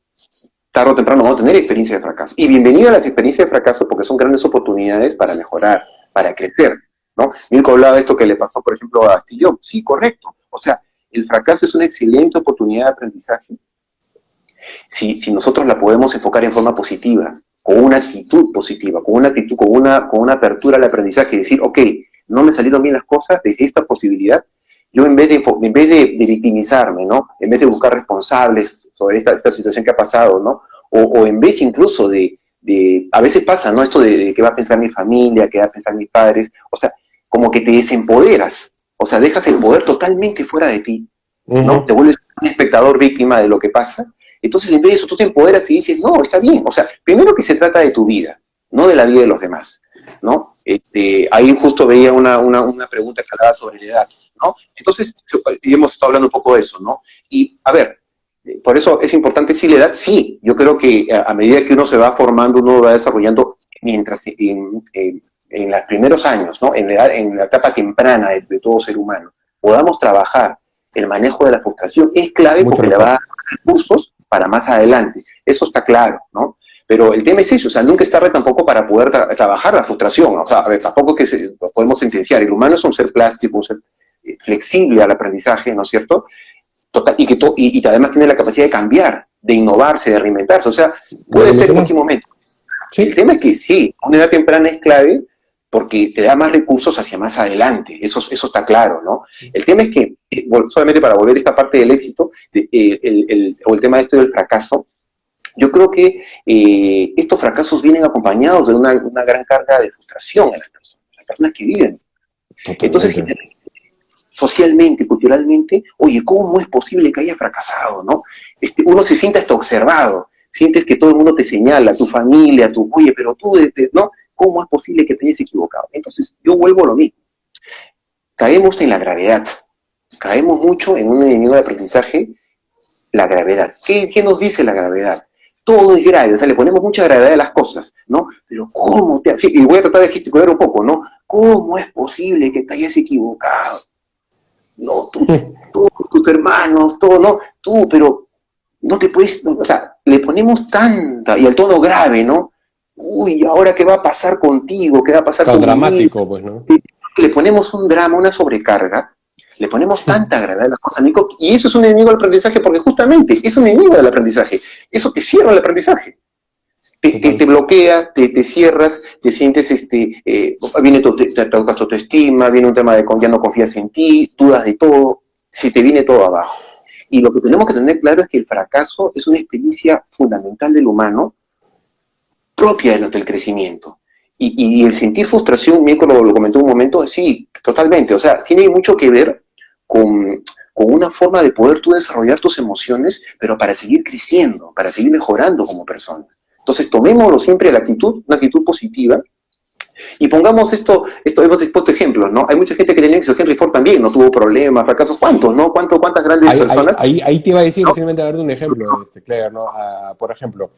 tarde o temprano, vamos a tener experiencias de fracaso. Y bienvenida a las experiencias de fracaso porque son grandes oportunidades para mejorar, para crecer, ¿no? Mirko hablaba de esto que le pasó, por ejemplo, a Steve Jobs. Sí, correcto. O sea, el fracaso es una excelente oportunidad de aprendizaje si nosotros la podemos enfocar en forma positiva, con una actitud positiva, con una apertura al aprendizaje, y decir, ok, no me salieron bien las cosas, desde esta posibilidad, yo en vez de victimizarme, ¿no? En vez de buscar responsables sobre esta situación que ha pasado, ¿no? O en vez incluso a veces pasa, ¿no? Esto de qué va a pensar mi familia, qué va a pensar mis padres, o sea, como que te desempoderas, o sea, dejas el poder totalmente fuera de ti, ¿no? Te vuelves un espectador víctima de lo que pasa. Entonces, en vez de eso, tú te empoderas y dices, no, está bien. O sea, primero que se trata de tu vida, no de la vida de los demás, ¿no? Ahí justo veía una pregunta que hablaba sobre la edad, ¿no? Entonces, y hemos estado hablando un poco de eso, ¿no? Y, a ver, por eso es importante decir la edad, sí. Yo creo que a medida que uno se va formando, uno va desarrollando, mientras en los primeros años, ¿no? En la etapa temprana de todo ser humano, podamos trabajar el manejo de la frustración, es clave porque le va a dar recursos para más adelante. Eso está claro, ¿no? Pero el tema es eso, o sea, nunca es tarde tampoco para poder trabajar la frustración. O sea, a ver, tampoco es que lo podemos sentenciar. El humano es un ser plástico, un ser flexible al aprendizaje, ¿no es cierto? Total, y que además tiene la capacidad de cambiar, de innovarse, de reinventarse. O sea, puede ser en cualquier momento. ¿Sí? El tema es que sí, una edad temprana es clave porque te da más recursos hacia más adelante, eso está claro, ¿no? El tema es que, solamente para volver a esta parte del éxito, o el tema del fracaso, yo creo que estos fracasos vienen acompañados de una gran carga de frustración en las personas que viven. Totalmente. Entonces, socialmente, culturalmente, oye, ¿cómo es posible que haya fracasado, no? Uno se siente hasta observado, sientes que todo el mundo te señala, tu familia, oye, pero tú, ¿no? ¿Cómo es posible que te hayas equivocado? Entonces, yo vuelvo a lo mismo. Caemos en la gravedad. Caemos mucho en un enemigo de aprendizaje, la gravedad. ¿Qué nos dice la gravedad? Todo es grave, o sea, le ponemos mucha gravedad a las cosas, ¿no? Pero ¿cómo te... Y voy a tratar de gesticular un poco, ¿no? ¿Cómo es posible que te hayas equivocado? No, todos tus hermanos, todo, no, tú, pero no te puedes... No, o sea, le ponemos tanta... Y al tono grave, ¿no? Uy, ¿ahora qué va a pasar contigo? ¿Qué va a pasar con dramático, pues, ¿no? Le ponemos un drama, una sobrecarga, le ponemos tanta gravedad a las cosas, Nico, y eso es un enemigo del aprendizaje, porque justamente es un enemigo del aprendizaje. Eso te cierra el aprendizaje. Te bloquea, te cierras, te sientes, viene tu autoestima, viene un tema de ya no confías en ti, dudas de todo, se te viene todo abajo. Y lo que tenemos que tener claro es que el fracaso es una experiencia fundamental del humano, propia del crecimiento. Y el sentir frustración, Mirko lo comentó un momento, sí, totalmente. O sea, tiene mucho que ver con una forma de poder tú desarrollar tus emociones, pero para seguir creciendo, para seguir mejorando como persona. Entonces, tomémoslo siempre la actitud, una actitud positiva, y pongamos esto hemos expuesto ejemplos, ¿no? Hay mucha gente que tenía éxito, Henry Ford también, no tuvo problemas, fracasos, ¿cuántos, no? ¿Cuántas grandes personas? Ahí te iba a decir, ¿no? simplemente a dar un ejemplo, Claire, ¿no? Por ejemplo,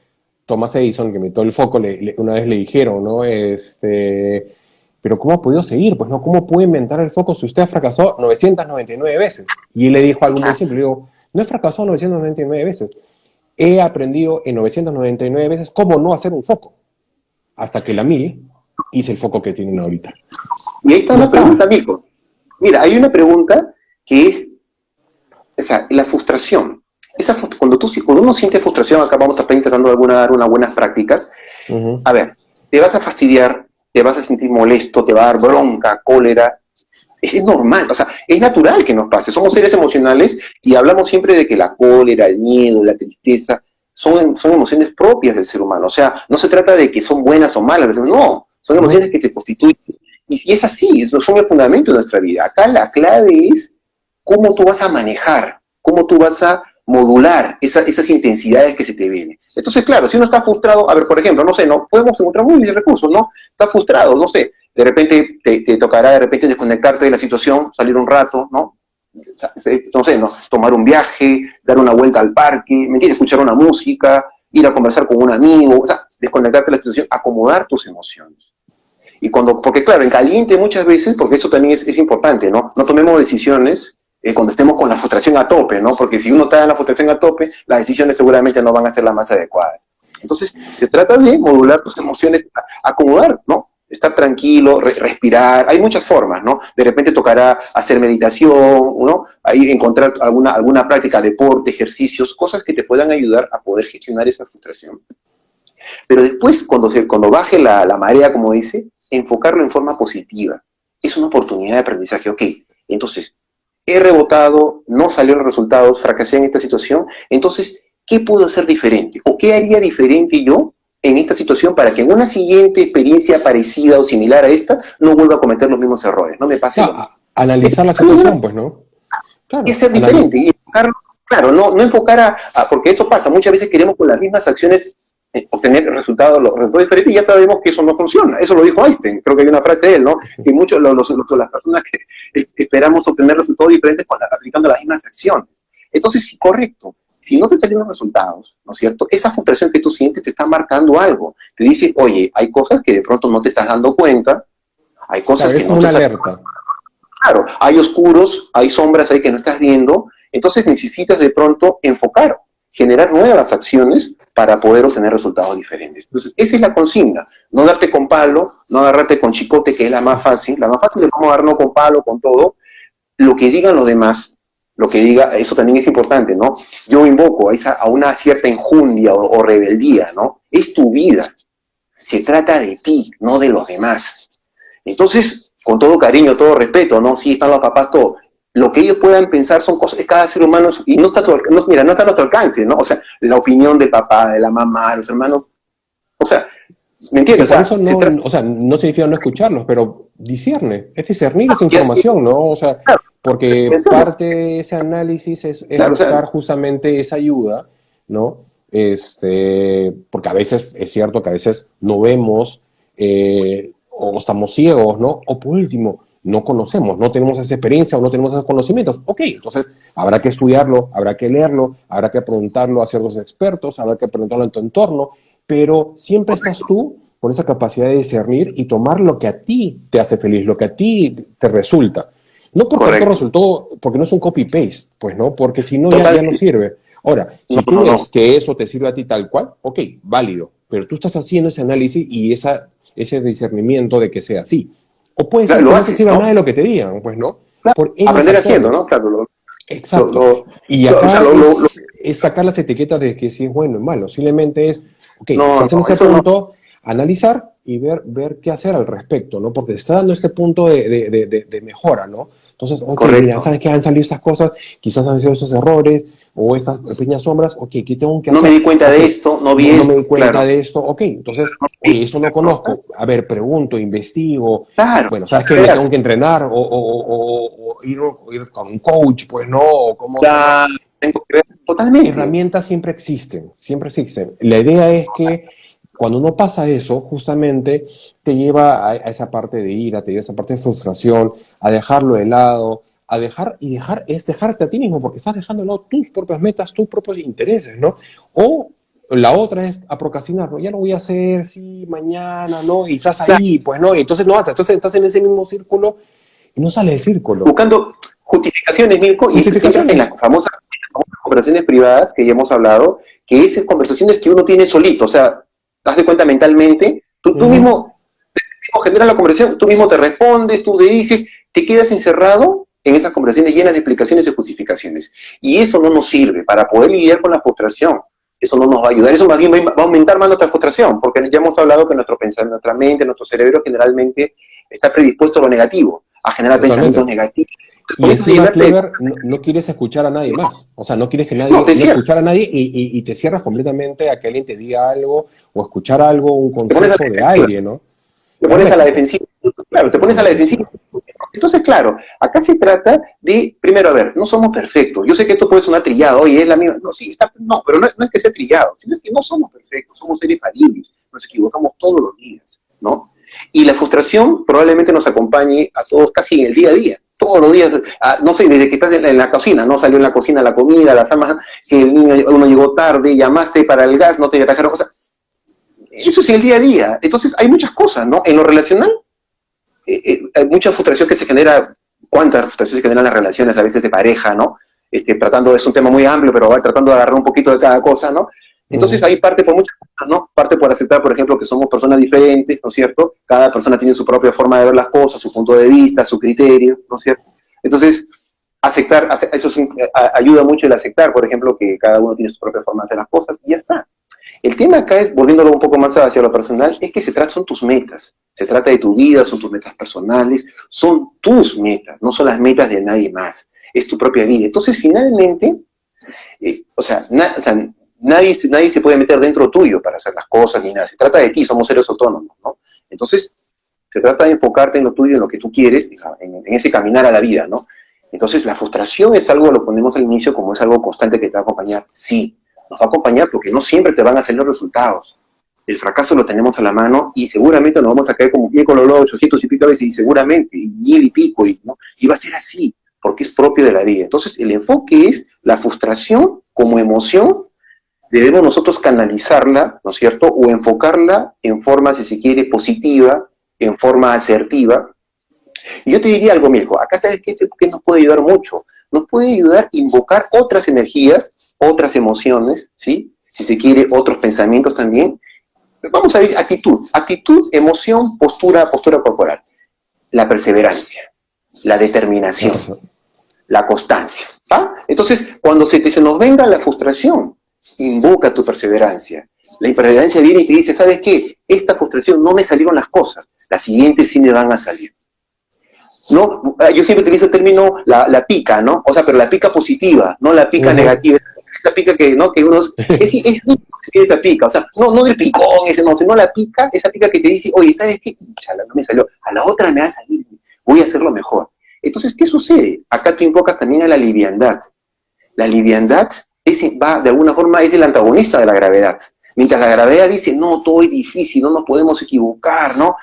Thomas Edison, que inventó el foco, una vez le dijeron, ¿no? Pero ¿cómo ha podido seguir? Pues, ¿no? ¿Cómo puede inventar el foco si usted ha fracasado 999 veces? Y él le dijo algo muy simple, le digo, no he fracasado 999 veces, he aprendido en 999 veces cómo no hacer un foco, hasta que la 1000 hice el foco que tienen ahorita. Y ahí está una pregunta, Mirko. Mira, hay una pregunta que es, o sea, la frustración. Cuando uno siente frustración, acá vamos a estar intentando dar unas buenas prácticas. A ver, te vas a fastidiar, te vas a sentir molesto, te va a dar bronca, cólera. Es normal, o sea, es natural que nos pase. Somos seres emocionales y hablamos siempre de que la cólera, el miedo, la tristeza son emociones propias del ser humano. O sea, no se trata de que son buenas o malas, no, son emociones que te constituyen. Y es así, son el fundamento de nuestra vida. Acá la clave es cómo tú vas a manejar, cómo tú vas a modular esas intensidades que se te vienen. Entonces, claro, si uno está frustrado, a ver, por ejemplo, no sé, no podemos encontrar muchos recursos, ¿no? Estás frustrado, no sé, de repente te tocará de repente desconectarte de la situación, salir un rato, ¿no? No sé, ¿no? Tomar un viaje, dar una vuelta al parque, ¿me entiendes? Escuchar una música, ir a conversar con un amigo, o sea, desconectarte de la situación, acomodar tus emociones. Porque claro, en caliente muchas veces, porque eso también es importante, ¿no? No tomemos decisiones cuando estemos con la frustración a tope, ¿no? Porque si uno está en la frustración a tope, las decisiones seguramente no van a ser las más adecuadas. Entonces, se trata de modular tus emociones, acomodar, ¿no? Estar tranquilo, respirar, hay muchas formas, ¿no? De repente tocará hacer meditación, ¿no? Ahí encontrar alguna práctica, deporte, ejercicios, cosas que te puedan ayudar a poder gestionar esa frustración. Pero después, cuando baje la marea, como dice, enfocarlo en forma positiva. Es una oportunidad de aprendizaje, ok. Entonces, he rebotado, no salieron los resultados, fracasé en esta situación, entonces, ¿qué puedo hacer diferente? ¿O qué haría diferente yo en esta situación para que en una siguiente experiencia parecida o similar a esta no vuelva a cometer los mismos errores? No me pase lo mismo. Analizar la situación, pues, ¿no? Claro, y ser diferente. Y enfocarlo, claro, no enfocar porque eso pasa. Muchas veces queremos con las mismas acciones obtener resultados diferentes y ya sabemos que eso no funciona. Eso lo dijo Einstein, creo que hay una frase de él, ¿no? Que muchos las personas que esperamos obtener resultados diferentes aplicando las mismas acciones. Entonces, sí, correcto. Si no te salen los resultados, ¿no es cierto? Esa frustración que tú sientes te está marcando algo. Te dice, oye, hay cosas que de pronto no te estás dando cuenta, hay cosas que no te estás... Claro, hay oscuros, hay sombras ahí que no estás viendo, entonces necesitas de pronto enfocar, generar nuevas acciones para poder obtener resultados diferentes. Entonces, esa es la consigna, no darte con palo, no agarrarte con chicote, que es la más fácil es vamos a darnos con palo, con todo, lo que digan los demás, lo que diga, eso también es importante, ¿no? Yo invoco a una cierta enjundia o rebeldía, ¿no? Es tu vida, se trata de ti, no de los demás. Entonces, con todo cariño, todo respeto, ¿no? Sí, están los papás, todo. Lo que ellos puedan pensar son cosas, cada ser humano, y no está a nuestro alcance, ¿no? O sea, la opinión del papá, de la mamá, de los hermanos, o sea, ¿me entiendes? Sí, por eso no significa no escucharlos, pero discernir esa información, ¿no? O sea, porque parte de ese análisis es buscar justamente esa ayuda, ¿no? Porque a veces, es cierto que a veces no vemos, o estamos ciegos, ¿no? O por último, no conocemos, no tenemos esa experiencia o no tenemos esos conocimientos. Ok, entonces habrá que estudiarlo, habrá que leerlo, habrá que preguntarlo a ciertos expertos, habrá que preguntarlo en tu entorno, pero siempre estás tú con esa capacidad de discernir y tomar lo que a ti te hace feliz, lo que a ti te resulta. No porque esto resultó, porque no es un copy-paste, pues, ¿no? Porque si no, ya no sirve. Ahora, si tú ves que eso te sirve a ti tal cual, ok, válido, pero tú estás haciendo ese análisis y ese discernimiento de que sea así. O puede ser que no te sirva nada de lo que te digan, pues, ¿no? Claro, aprender haciendo, ¿no? Claro. Exacto. Y acá es sacar las etiquetas de que si es bueno o malo. Simplemente es, ok, estás en ese punto, analizar y ver qué hacer al respecto, ¿no? Porque te está dando este punto de mejora, ¿no? Entonces, ok, mira, ¿sabes que han salido estas cosas? Quizás han sido esos errores o estas pequeñas sombras. Ok, ¿qué tengo que hacer? No me di cuenta de esto, no vi esto. No me di cuenta de esto. Ok, entonces, esto no conozco. A ver, pregunto, investigo. Claro. Bueno, ¿sabes qué? Me tengo que entrenar o ir con un coach, pues, ¿no? O como... Tengo que ver totalmente. Herramientas siempre existen, siempre existen. La idea es que cuando uno pasa eso, justamente te lleva a esa parte de ira, te lleva a esa parte de frustración, a dejarlo de lado, es dejarte a ti mismo, porque estás dejando de lado tus propias metas, tus propios intereses, ¿no? O la otra es a procrastinar, ¿no? Ya lo voy a hacer, sí, mañana, ¿no? Y estás ahí, pues, ¿no? Y entonces no avanzas, entonces estás en ese mismo círculo y no sale del círculo. Buscando justificaciones, Mirko, y entras en las famosas conversaciones privadas que ya hemos hablado, que es conversaciones que uno tiene solito, o sea, te das cuenta mentalmente, tú mismo generas la conversación, tú mismo te respondes, tú le dices, te quedas encerrado en esas conversaciones llenas de explicaciones y justificaciones. Y eso no nos sirve para poder lidiar con la frustración. Eso no nos va a ayudar. Eso más bien va a aumentar más nuestra frustración, porque ya hemos hablado que nuestro pensamiento, nuestra mente, nuestro cerebro generalmente está predispuesto a lo negativo, a generar Totalmente. pensamientos negativos. Y encima, Clever, no quieres escuchar a nadie más. O sea, no quieres que nadie, no escuchar a nadie y te cierras completamente a que alguien te diga algo o escuchar algo, un consejo de aire, ¿no? Te pones a la defensiva. Claro, te pones a la defensiva. Entonces, claro, acá se trata de, primero, a ver, no somos perfectos. Yo sé que esto puede sonar trillado, oye, es la misma. No, sí, no, pero no es que sea trillado, sino es que no somos perfectos, somos seres falibles, nos equivocamos todos los días, ¿no? Y la frustración probablemente nos acompañe a todos casi en el día a día. Todos los días, no sé, desde que estás en la cocina, no salió en la cocina la comida, las amas, que el niño, uno llegó tarde, llamaste para el gas, no te trajeron cosas. Eso es el día a día. Entonces hay muchas cosas, ¿no? En lo relacional, hay mucha frustración que se genera. ¿Cuánta frustración se genera en las relaciones a veces de pareja, ¿no? Tratando, es un tema muy amplio, pero va tratando de agarrar un poquito de cada cosa, ¿no? Entonces ahí parte por muchas cosas, ¿no? Parte por aceptar, por ejemplo, que somos personas diferentes, ¿no es cierto? Cada persona tiene su propia forma de ver las cosas, su punto de vista, su criterio, ¿no es cierto? Entonces, aceptar, eso ayuda mucho el aceptar, por ejemplo, que cada uno tiene su propia forma de hacer las cosas y ya está. El tema acá es, volviéndolo un poco más hacia lo personal, es que son tus metas. Se trata de tu vida, son tus metas personales, son tus metas, no son las metas de nadie más. Es tu propia vida. Entonces, finalmente, nadie se puede meter dentro tuyo para hacer las cosas ni nada. Se trata de ti, somos seres autónomos, ¿no? Entonces, se trata de enfocarte en lo tuyo, en lo que tú quieres, en ese caminar a la vida, ¿no? Entonces, la frustración es algo, lo ponemos al inicio como es algo constante que te va a acompañar. Sí, nos va a acompañar porque no siempre te van a salir los resultados. El fracaso lo tenemos a la mano y seguramente nos vamos a caer como pie con los 800 y pico veces y seguramente, y 1000 y pico, ¿no? Y va a ser así, porque es propio de la vida. Entonces, el enfoque es la frustración como emoción, debemos nosotros canalizarla, ¿no es cierto? O enfocarla en forma, si se quiere, positiva, en forma asertiva. Y yo te diría algo, Mirko, acá sabes qué nos puede ayudar mucho. Nos puede ayudar a invocar otras energías, otras emociones, ¿sí? Si se quiere, otros pensamientos también. Vamos a ver actitud, emoción, postura corporal. La perseverancia, la determinación, la constancia, ¿va? Entonces, cuando se nos venga la frustración, invoca tu perseverancia. La perseverancia viene y te dice, ¿sabes qué? Esta frustración no me salieron las cosas, las siguientes sí me van a salir. ¿No? Yo siempre utilizo el término la pica, ¿no? O sea, pero la pica positiva, no la pica negativa. Esa pica que, ¿no? Que uno es esa pica, o sea, no del picón ese, no, sino la pica, esa pica que te dice, oye, ¿sabes qué? Chala, no me salió, a la otra me va a salir, voy a hacerlo mejor. Entonces, ¿qué sucede? Acá tú invocas también a la liviandad. La liviandad va, de alguna forma, es el antagonista de la gravedad. Mientras la gravedad dice, no, todo es difícil, no nos podemos equivocar, ¿no?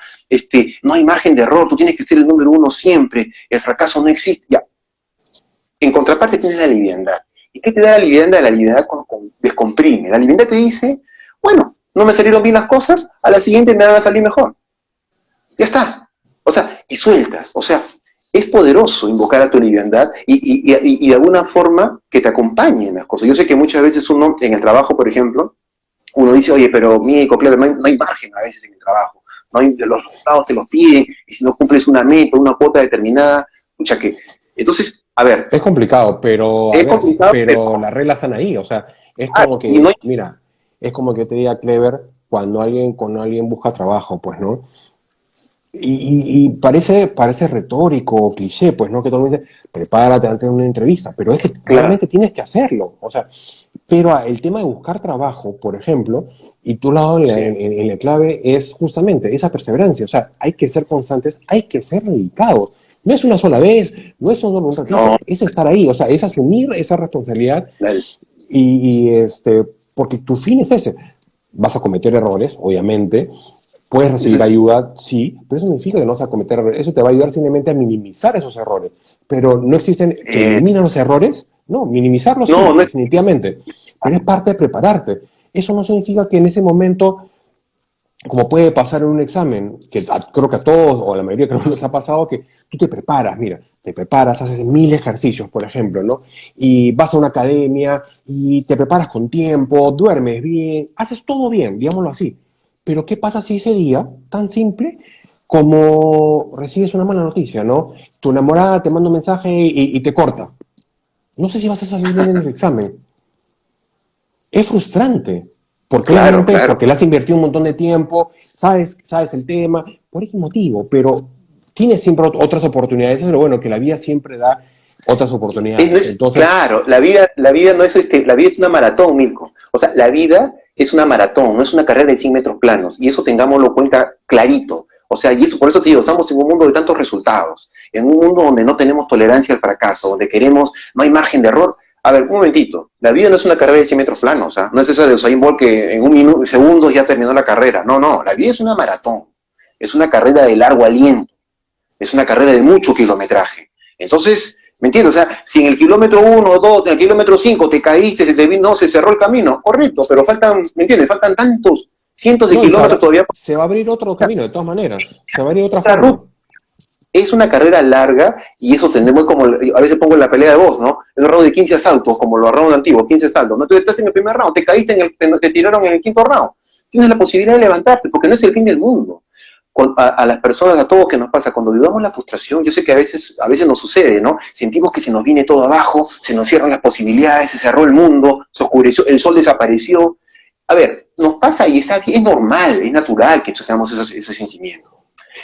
No hay margen de error, tú tienes que ser el número uno siempre, el fracaso no existe, ya. En contraparte tienes la liviandad. ¿Y qué te da la liviandad? La liviandad descomprime. La liviandad te dice, bueno, no me salieron bien las cosas, a la siguiente me van a salir mejor. Ya está. O sea, y sueltas. O sea, es poderoso invocar a tu liviandad y de alguna forma que te acompañe en las cosas. Yo sé que muchas veces uno, en el trabajo, por ejemplo, uno dice, oye, pero Mirko, claro, no hay margen a veces en el trabajo. Los resultados te los piden, y si no cumples una meta, una cuota determinada, escucha que... Entonces, a ver... Es complicado, pero las reglas están ahí, o sea, es como que, mira, es como que te diga Clever cuando alguien busca trabajo, pues, ¿no? Y parece retórico, cliché, pues, ¿no? Que todo el mundo dice, prepárate antes de una entrevista, pero es que claramente tienes que hacerlo, o sea, pero el tema de buscar trabajo, por ejemplo, y tú lo has dado en la clave, es justamente esa perseverancia, o sea, hay que ser constantes, hay que ser dedicados. No es una sola vez, no es solo un ratito, es estar ahí, o sea, es asumir esa responsabilidad porque tu fin es ese. Vas a cometer errores, obviamente, puedes recibir ayuda, sí, pero eso no significa que no vas a cometer errores, eso te va a ayudar simplemente a minimizar esos errores, pero no existen, eliminan los errores, no, minimizarlos no, definitivamente, pero es parte de prepararte. Eso no significa que en ese momento, como puede pasar en un examen, que creo que a todos, o a la mayoría creo que nos ha pasado, que tú te preparas, mira, te preparas, haces 1000 ejercicios, por ejemplo, ¿no? Y vas a una academia y te preparas con tiempo, duermes bien, haces todo bien, digámoslo así. Pero ¿qué pasa si ese día, tan simple, como recibes una mala noticia, ¿no? Tu enamorada te manda un mensaje y te corta. No sé si vas a salir bien en el examen. Es frustrante, porque Claro, obviamente claro. porque le has invertido un montón de tiempo, sabes el tema, por X motivo, pero tienes siempre otras oportunidades. Eso es lo bueno, que la vida siempre da otras oportunidades. Entonces, Claro, la vida no es la vida es una maratón, Mirko. O sea, la vida es una maratón, no es una carrera de 100 metros planos. Y eso tengámoslo en cuenta clarito. O sea, y eso, por eso te digo, estamos en un mundo de tantos resultados, en un mundo donde no tenemos tolerancia al fracaso, donde no hay margen de error. A ver, un momentito, la vida no es una carrera de 100 metros planos, o sea, no es esa de Usain Bolt que en un minuto, segundos ya terminó la carrera. No, no, la vida es una maratón, es una carrera de largo aliento, es una carrera de mucho kilometraje. Entonces, ¿me entiendes? O sea, si en el kilómetro 1 o 2, en el kilómetro 5 te caíste, se cerró el camino, correcto, pero faltan, ¿me entiendes? Faltan tantos, cientos de no, y kilómetros todavía. se va a abrir otro camino, de todas maneras. Se va a abrir otra La forma. es una carrera larga y eso tendemos como, a veces pongo en la pelea de voz, ¿no? En un round de 15 asaltos, como los rounds antiguos, 15 asaltos, ¿no? Entonces estás en el primer round, te caíste, te tiraron en el quinto round. Tienes la posibilidad de levantarte, porque no es el fin del mundo. A las personas, a todos que nos pasa, cuando vivamos la frustración, yo sé que a veces nos sucede, ¿no? Sentimos que se nos viene todo abajo, se nos cierran las posibilidades, se cerró el mundo, se oscureció, el sol desapareció. A ver, nos pasa y está bien, es normal, es natural que tengamos ese sentimiento.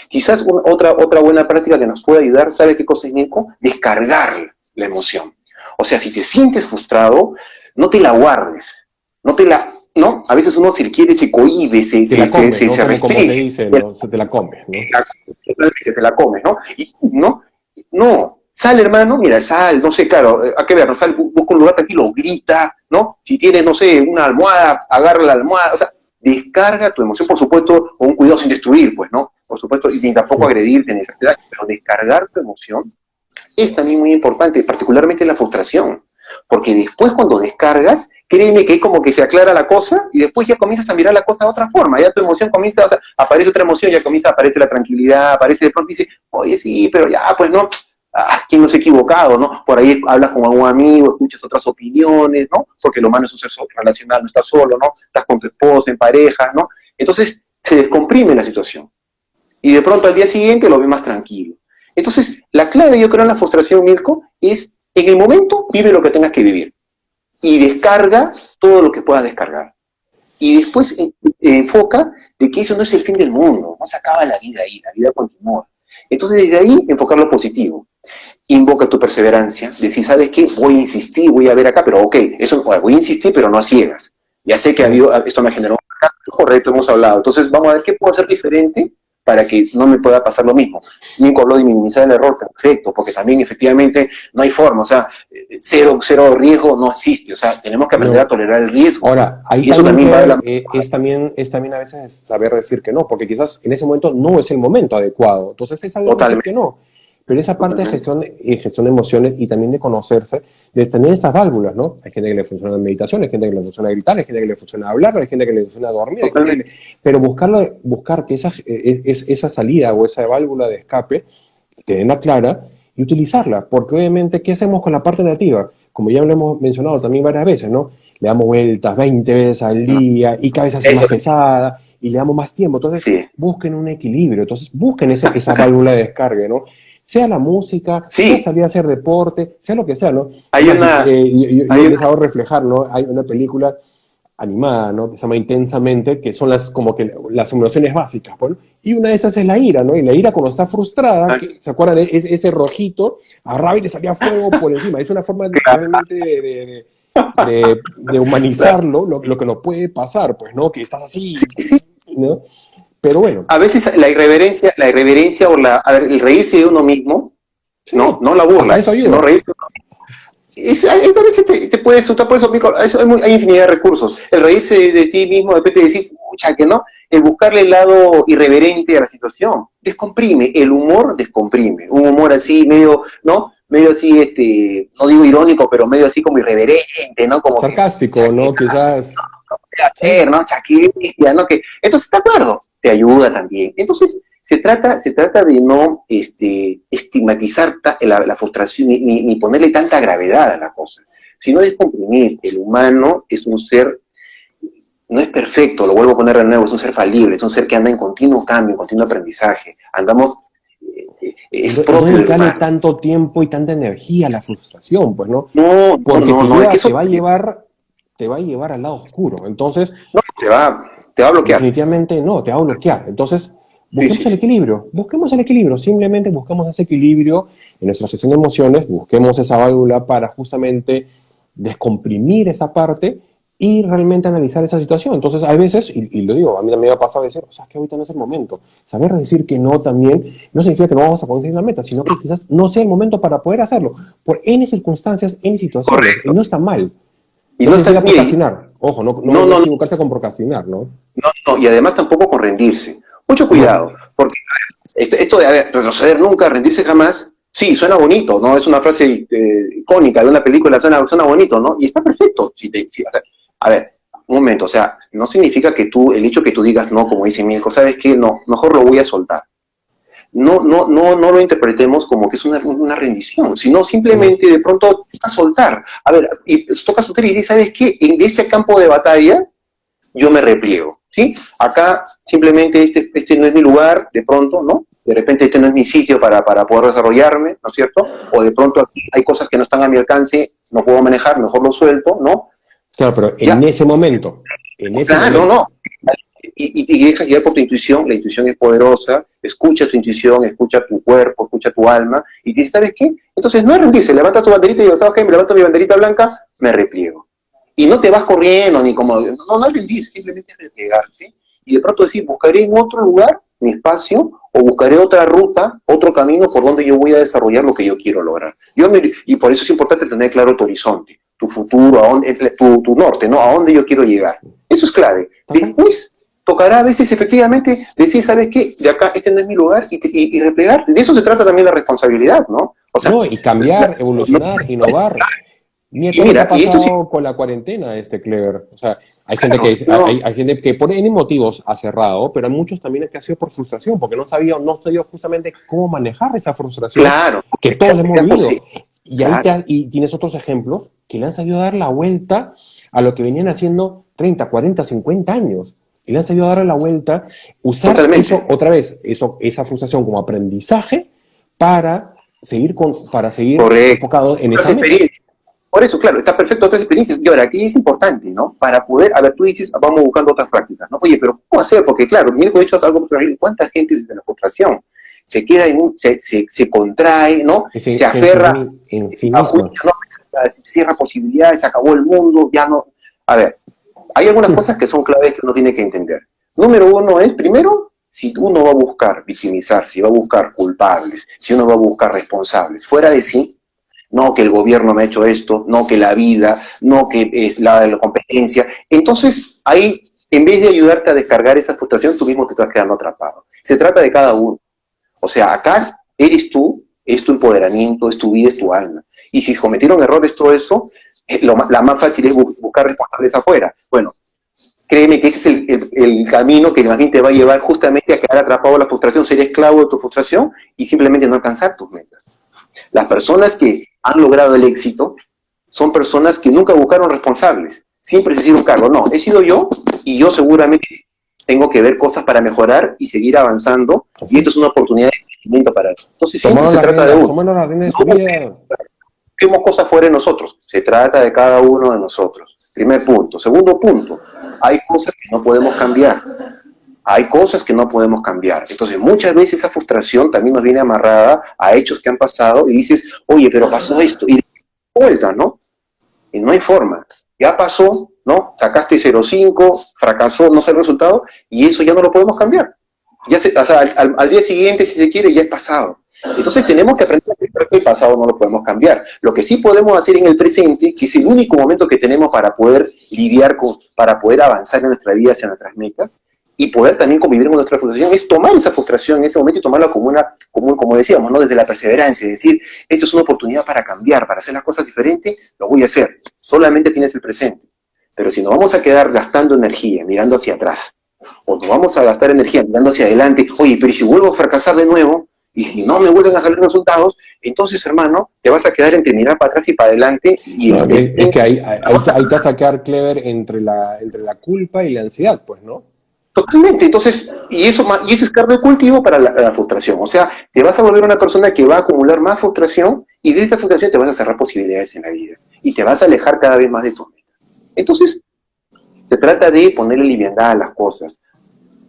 Quizás otra buena práctica que nos puede ayudar, ¿sabe qué cosa es, Nico? Descargar la emoción. O sea, si te sientes frustrado, no te la guardes, ¿no? A veces uno se quiere, se cohíbe, Te la comes, ¿no? se Como se restringe. dice, ¿no? Se te la comes, ¿no? Que te la comes, ¿no? Y, ¿no? No, sal, hermano, mira, sal, no sé, claro, hay que ver, ¿no? Sal, busca un lugar tranquilo, grita, ¿no? Si tienes, no sé, una almohada, agarra la almohada, o sea, descarga tu emoción, por supuesto, con un cuidado sin destruir, pues, ¿no? Por supuesto, y sin tampoco agredirte ni necesidad, pero descargar tu emoción es también muy importante, particularmente la frustración, porque después cuando descargas, créeme que es como que se aclara la cosa y después ya comienzas a mirar la cosa de otra forma, ya tu emoción comienza, o sea, aparece otra emoción, ya comienza a aparecer la tranquilidad, aparece de pronto y dice, oye, sí, pero ya, pues no, ¿quién no se ha equivocado, no? Por ahí hablas con algún amigo, escuchas otras opiniones, ¿no? Porque lo humano es un ser relacional, no estás solo, ¿no? Estás con tu esposa, en pareja, ¿no? Entonces se descomprime la situación y de pronto al día siguiente lo ves más tranquilo. Entonces, la clave, yo creo, en la frustración, Mirko, es en el momento vive lo que tengas que vivir y descarga todo lo que puedas descargar. Y después enfoca de que eso no es el fin del mundo, no se acaba la vida ahí, la vida continúa. Entonces, desde ahí, enfocar lo positivo. Invoca tu perseverancia, decir, ¿sabes qué? Voy a insistir, voy a ver acá, pero ok, eso, voy a insistir, pero no a ciegas. Ya sé que esto me generó correcto, hemos hablado. Entonces, vamos a ver qué puedo hacer diferente para que no me pueda pasar lo mismo. Nico habló de minimizar el error, perfecto, porque también efectivamente no hay forma, o sea, cero riesgo no existe, o sea, tenemos que aprender No. a tolerar el riesgo. Ahora, ahí Y eso también también va de la... es también a veces saber decir que no, porque quizás en ese momento no es el momento adecuado. Entonces es saber decir que Totalmente. no. Pero esa parte de Totalmente. gestión de emociones y también de conocerse, de tener esas válvulas, ¿no? Hay gente que le funciona la meditación, hay gente que le funciona gritar, hay gente que le funciona hablar, hay gente que le funciona dormir, pero buscar que esa salida o esa válvula de escape, tenerla clara y utilizarla, porque obviamente, ¿qué hacemos con la parte negativa? Como ya lo hemos mencionado también varias veces, ¿no? Le damos vueltas 20 veces al día y cada vez hace más pesada y le damos más tiempo. Entonces, Sí. busquen un equilibrio, entonces busquen esa válvula de descarga, ¿no? Sea la música, sea Sí, salir a hacer deporte, sea lo que sea, ¿no? hay Más, una... yo les hago reflejar, ¿no? Hay una película animada, ¿no? Que se llama Intensamente, que son como que las emociones básicas, ¿no? Y una de esas es la ira, ¿no? Y la ira cuando está frustrada, ¿se acuerdan? Ese rojito, a Ravi le salía fuego por encima. Es una forma realmente de humanizarlo, lo que nos puede pasar, pues, ¿no? Que estás así, Sí, sí. ¿no? Pero bueno. A veces la irreverencia o a ver, el reírse de uno mismo, Sí, no la hasta burla, eso sino ayuda. reírse. A veces te puedes, por eso, hay infinidad de recursos. El reírse de ti mismo, de repente decir, pucha, que no, el buscarle el lado irreverente a la situación. Descomprime, el humor descomprime. Un humor así, medio, ¿no? Medio así, no digo irónico, pero medio así como irreverente, ¿no? Como que, Sarcástico, ¿no? Quizás. Sí. ¿no? Chaquetia, ¿no? Entonces, de acuerdo, te ayuda también. Entonces, se trata de no estigmatizar la frustración ni ponerle tanta gravedad a la cosa, sino de comprimir. El humano es un ser no es perfecto, lo vuelvo a poner de nuevo, es un ser falible, es un ser que anda en continuo cambio, en continuo aprendizaje. Andamos, es Y no propio del dedicarle humano. tanto tiempo y tanta energía a la frustración, pues, ¿no? No, no, Porque no, no, es que eso te va a llevar al lado oscuro. Entonces, no, te va a bloquear. definitivamente no, te va a bloquear. Entonces, Sí, sí, sí. busquemos el equilibrio, simplemente busquemos ese equilibrio en nuestra gestión de emociones, busquemos esa válvula para justamente descomprimir esa parte y realmente analizar esa situación. Entonces, hay veces, y lo digo, a mí también me ha pasado a decir, o sea, que ahorita no es el momento. Saber decir que no también no significa que no vamos a conseguir la meta, sino que quizás no sea el momento para poder hacerlo, por N circunstancias, N situaciones, y Correcto. no está mal. Y No no está, significa mire, procrastinar. Ojo, no, no no, equivocarse con procrastinar, ¿no? no, no, y además tampoco con rendirse. Mucho No, cuidado, porque esto de, a ver, retroceder nunca, rendirse jamás, sí, suena bonito, ¿no? Es una frase icónica de una película, suena bonito, ¿no? Y está perfecto. O sea, a ver, un momento, o sea, no significa que el hecho que tú digas no, como dice Milko, ¿sabes qué? No, mejor lo voy a soltar. No lo interpretemos como que es una rendición, sino no. simplemente de pronto toca soltar. A ver, y toca soltar y decir, ¿sabes qué? En este campo de batalla yo me repliego, ¿sí? Acá simplemente este no es mi lugar, de pronto, ¿no? De repente este no es mi sitio para poder desarrollarme, ¿no es cierto? O de pronto aquí hay cosas que no están a mi alcance, no puedo manejar, mejor lo suelto, ¿no? Claro, pero Ya, en ese claro, momento, no. Y dejas guiar por tu intuición, la intuición es poderosa, escucha tu intuición, escucha tu cuerpo, escucha tu alma, y dices, ¿sabes qué? Entonces no es rendirse, levanta tu banderita y dices, ¿sabes qué? Me levanto mi banderita blanca, me repliego. Y no te vas corriendo, ni como, no es rendirse, simplemente es replegarse, y de pronto decir, buscaré en otro lugar mi espacio, o buscaré otra ruta, otro camino por donde yo voy a desarrollar lo que yo quiero lograr. Y por eso es importante tener claro tu horizonte, tu futuro, tu norte, ¿no? A dónde yo quiero llegar. Eso es clave. tal cual. Después tocará a veces efectivamente decir, ¿sabes qué? De acá este no es mi lugar y replegar. De eso se trata también la responsabilidad, ¿no? O sea, No, y cambiar, no, evolucionar, innovar. Mira y todo lo que mira, ha y esto sí, pasado con la cuarentena, Clever. O sea, claro, si no, hay gente que por N motivos ha cerrado, pero hay muchos también que ha sido por frustración, porque no sabía justamente cómo manejar esa frustración claro, que porque todos le hemos es posible, vivido. Y claro, y tienes otros ejemplos que le han sabido dar la vuelta a lo que venían haciendo 30, 40, 50 años. Y le han sabido dar la vuelta, usar eso totalmente. otra vez, esa frustración como aprendizaje para para seguir Correcto. enfocado en Otras esa meta. experiencias. Por eso, claro, está perfecto otras experiencias. Y ahora, aquí es importante, ¿no? Para poder, a ver, tú dices, vamos buscando otras prácticas, ¿no? Oye, pero ¿cómo hacer? Porque, claro, Mirko ha dicho algo, ¿cuánta gente desde la frustración se queda se contrae, ¿no? Se Se aferra ensimisma en sí a misma. juicio, ¿no? Se cierra posibilidades, se acabó el mundo, ya no. A ver, hay algunas cosas que son claves que uno tiene que entender. Número uno es, primero, si uno va a buscar victimizarse, si va a buscar culpables, si uno va a buscar responsables, fuera de sí, no que el gobierno me ha hecho esto, no que la vida, no que es la competencia. Entonces, ahí, en vez de ayudarte a descargar esa frustración, tú mismo te estás quedando atrapado. Se trata de cada uno. O sea, acá eres tú, es tu empoderamiento, es tu vida, es tu alma. Y si cometieron errores, todo eso, la más fácil es buscar responsables afuera. Bueno, créeme que ese es el camino que más bien te va a llevar justamente a quedar atrapado en la frustración, ser esclavo de tu frustración y simplemente no alcanzar tus metas. Las personas que han logrado el éxito son personas que nunca buscaron responsables, siempre se hicieron cargo. No, he sido yo y yo seguramente tengo que ver cosas para mejorar y seguir avanzando y Así esto es es. una oportunidad de crecimiento para ti. Entonces siempre se trata de uno. Tomaron las riendas de No su vida. busquemos cosas fuera de nosotros, se trata de cada uno de nosotros. Primer punto. Segundo punto, hay cosas que no podemos cambiar. Hay cosas que no podemos cambiar. Entonces, muchas veces esa frustración también nos viene amarrada a hechos que han pasado y dices, oye, pero pasó esto. Y vuelta, ¿no? Y no hay forma. Ya pasó, ¿no? Sacaste 0,5, fracasó, no sé el resultado, y eso ya no lo podemos cambiar. O sea, al día siguiente, si se quiere, ya es pasado. Entonces tenemos que aprender a que el pasado no lo podemos cambiar. Lo que sí podemos hacer en el presente, que es el único momento que tenemos para poder para poder avanzar en nuestra vida hacia nuestras metas, y poder también convivir con nuestra frustración, es tomar esa frustración en ese momento y tomarla como decíamos, ¿no? Desde la perseverancia, es decir, esto es una oportunidad para cambiar, para hacer las cosas diferentes, lo voy a hacer. Solamente tienes el presente. Pero si nos vamos a quedar gastando energía mirando hacia atrás, o nos vamos a gastar energía mirando hacia adelante, oye, pero si vuelvo a fracasar de nuevo, Y si no me vuelven a salir resultados, entonces, hermano, te vas a quedar entre mirar para atrás y para adelante. Y No, es que ahí te vas a quedar, Clever, entre la culpa y la ansiedad, pues, ¿no? totalmente. Entonces, y eso es carne de cultivo para la frustración. O sea, te vas a volver una persona que va a acumular más frustración y de esta frustración te vas a cerrar posibilidades en la vida. Y te vas a alejar cada vez más de tus metas. Entonces, se trata de ponerle liviandad a las cosas.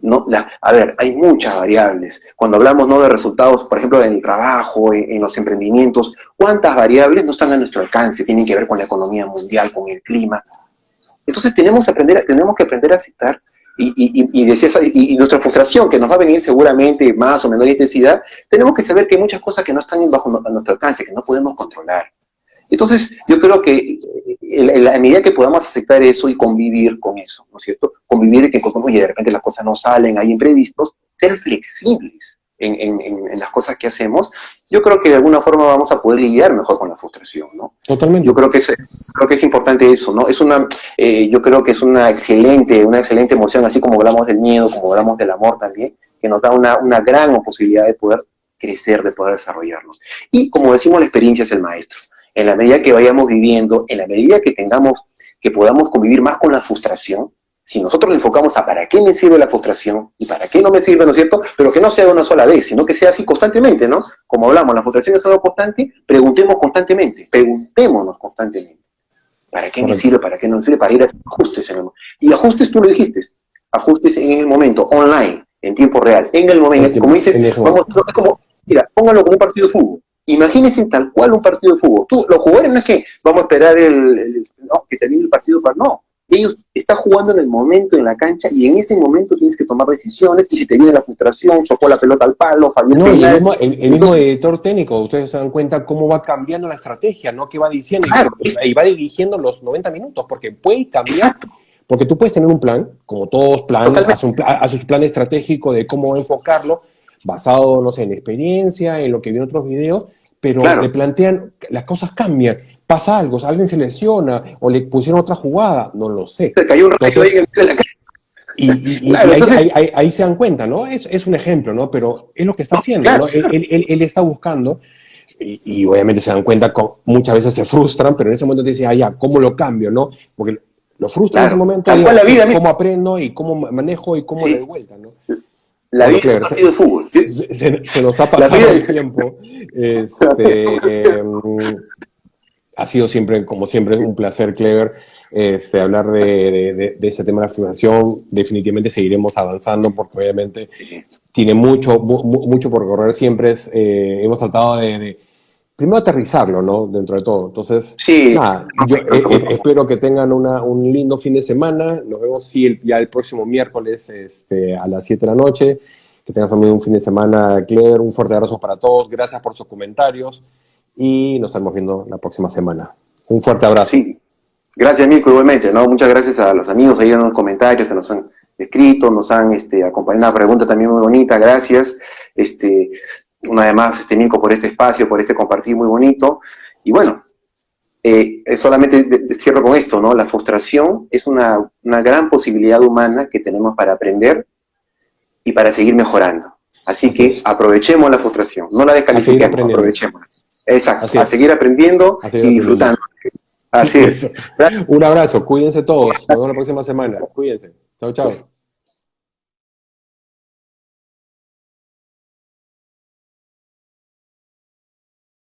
No, a ver, hay muchas variables. Cuando hablamos no de resultados, por ejemplo, en el trabajo, en los emprendimientos, ¿cuántas variables no están a nuestro alcance? Tienen que ver con la economía mundial, con el clima. Entonces tenemos que aprender a aceptar y nuestra frustración, que nos va a venir seguramente más o menor intensidad, tenemos que saber que hay muchas cosas que no están bajo nuestro alcance, que no podemos controlar. Entonces, yo creo que a medida que podamos aceptar eso y convivir con eso, ¿no es cierto? Convivir que, oye, de repente las cosas no salen, hay imprevistos, ser flexibles en las cosas que hacemos, yo creo que de alguna forma vamos a poder lidiar mejor con la frustración, ¿no? Totalmente. Yo creo que es importante eso, ¿no? Yo creo que es una excelente emoción, así como hablamos del miedo, como hablamos del amor también, que nos da una gran posibilidad de poder crecer, de poder desarrollarnos. Y como decimos, la experiencia es el maestro. En la medida que vayamos viviendo, en la medida que podamos convivir más con la frustración, si nosotros nos enfocamos a para qué me sirve la frustración y para qué no me sirve, ¿no es cierto? Pero que no sea una sola vez, sino que sea así constantemente, ¿no? Como hablamos, la frustración es algo constante, preguntémonos constantemente. ¿Para qué me sirve? ¿Para qué no me sirve? Para ir a hacer ajustes en el momento. Y ajustes, tú lo dijiste, ajustes en el momento, online, en tiempo real, en el momento, como dices, es como, mira, póngalo como un partido de fútbol. Imagínense tal cual un partido de fútbol. Los jugadores no es que vamos a esperar que termine el partido, no. Ellos están jugando en el momento, en la cancha, y en ese momento tienes que tomar decisiones, y si te viene la frustración, chocó la pelota al palo, falló el mismo editor técnico, ustedes se dan cuenta cómo va cambiando la estrategia, ¿no? Que va diciendo, claro, y va dirigiendo los 90 minutos, porque puede cambiar, exacto, porque tú puedes tener un plan, como todos haces un plan estratégico de cómo enfocarlo, basado, no sé, en experiencia, en lo que vi en otros videos, pero claro, le plantean, las cosas cambian, pasa algo, alguien se lesiona, o le pusieron otra jugada, no lo sé. Se cayó un rayo ahí en la calle. Y claro, ahí se dan cuenta, ¿no? Es un ejemplo, ¿no? Pero es lo que está haciendo, claro, ¿no? Él está buscando, y obviamente se dan cuenta, muchas veces se frustran, pero en ese momento te dicen, ya, ¿cómo lo cambio, no? Porque lo frustra en ese momento, la vida, cómo aprendo y cómo manejo y cómo le doy vuelta, ¿no? La vida es un partido de fútbol. Se nos ha pasado el tiempo. Ha sido siempre, como siempre, un placer, Clever, hablar de ese tema de la frustración. Definitivamente seguiremos avanzando porque obviamente tiene mucho por correr. Siempre hemos tratado de primero aterrizarlo, ¿no? Dentro de todo. Entonces, nada, yo espero que tengan un lindo fin de semana. Nos vemos ya el próximo miércoles a las 7 de la noche. Que tengan también un fin de semana, Clever. Un fuerte abrazo para todos. Gracias por sus comentarios. Y nos estamos viendo la próxima semana. Un fuerte abrazo. Sí. Gracias, Mirko, igualmente, ¿no? Muchas gracias a los amigos ahí en los comentarios que nos han escrito, nos han acompañado. Una pregunta también muy bonita, gracias. Una vez más, Mirko, por este espacio, por este compartir muy bonito. Y bueno, solamente cierro con esto, ¿no? La frustración es una gran posibilidad humana que tenemos para aprender y para seguir mejorando. Así que aprovechemos la frustración, no la descalifiquemos, aprovechémosla. Exacto, a seguir aprendiendo y disfrutando. Así es. Un abrazo, cuídense todos. Nos vemos la próxima semana. Cuídense. Chao, chao.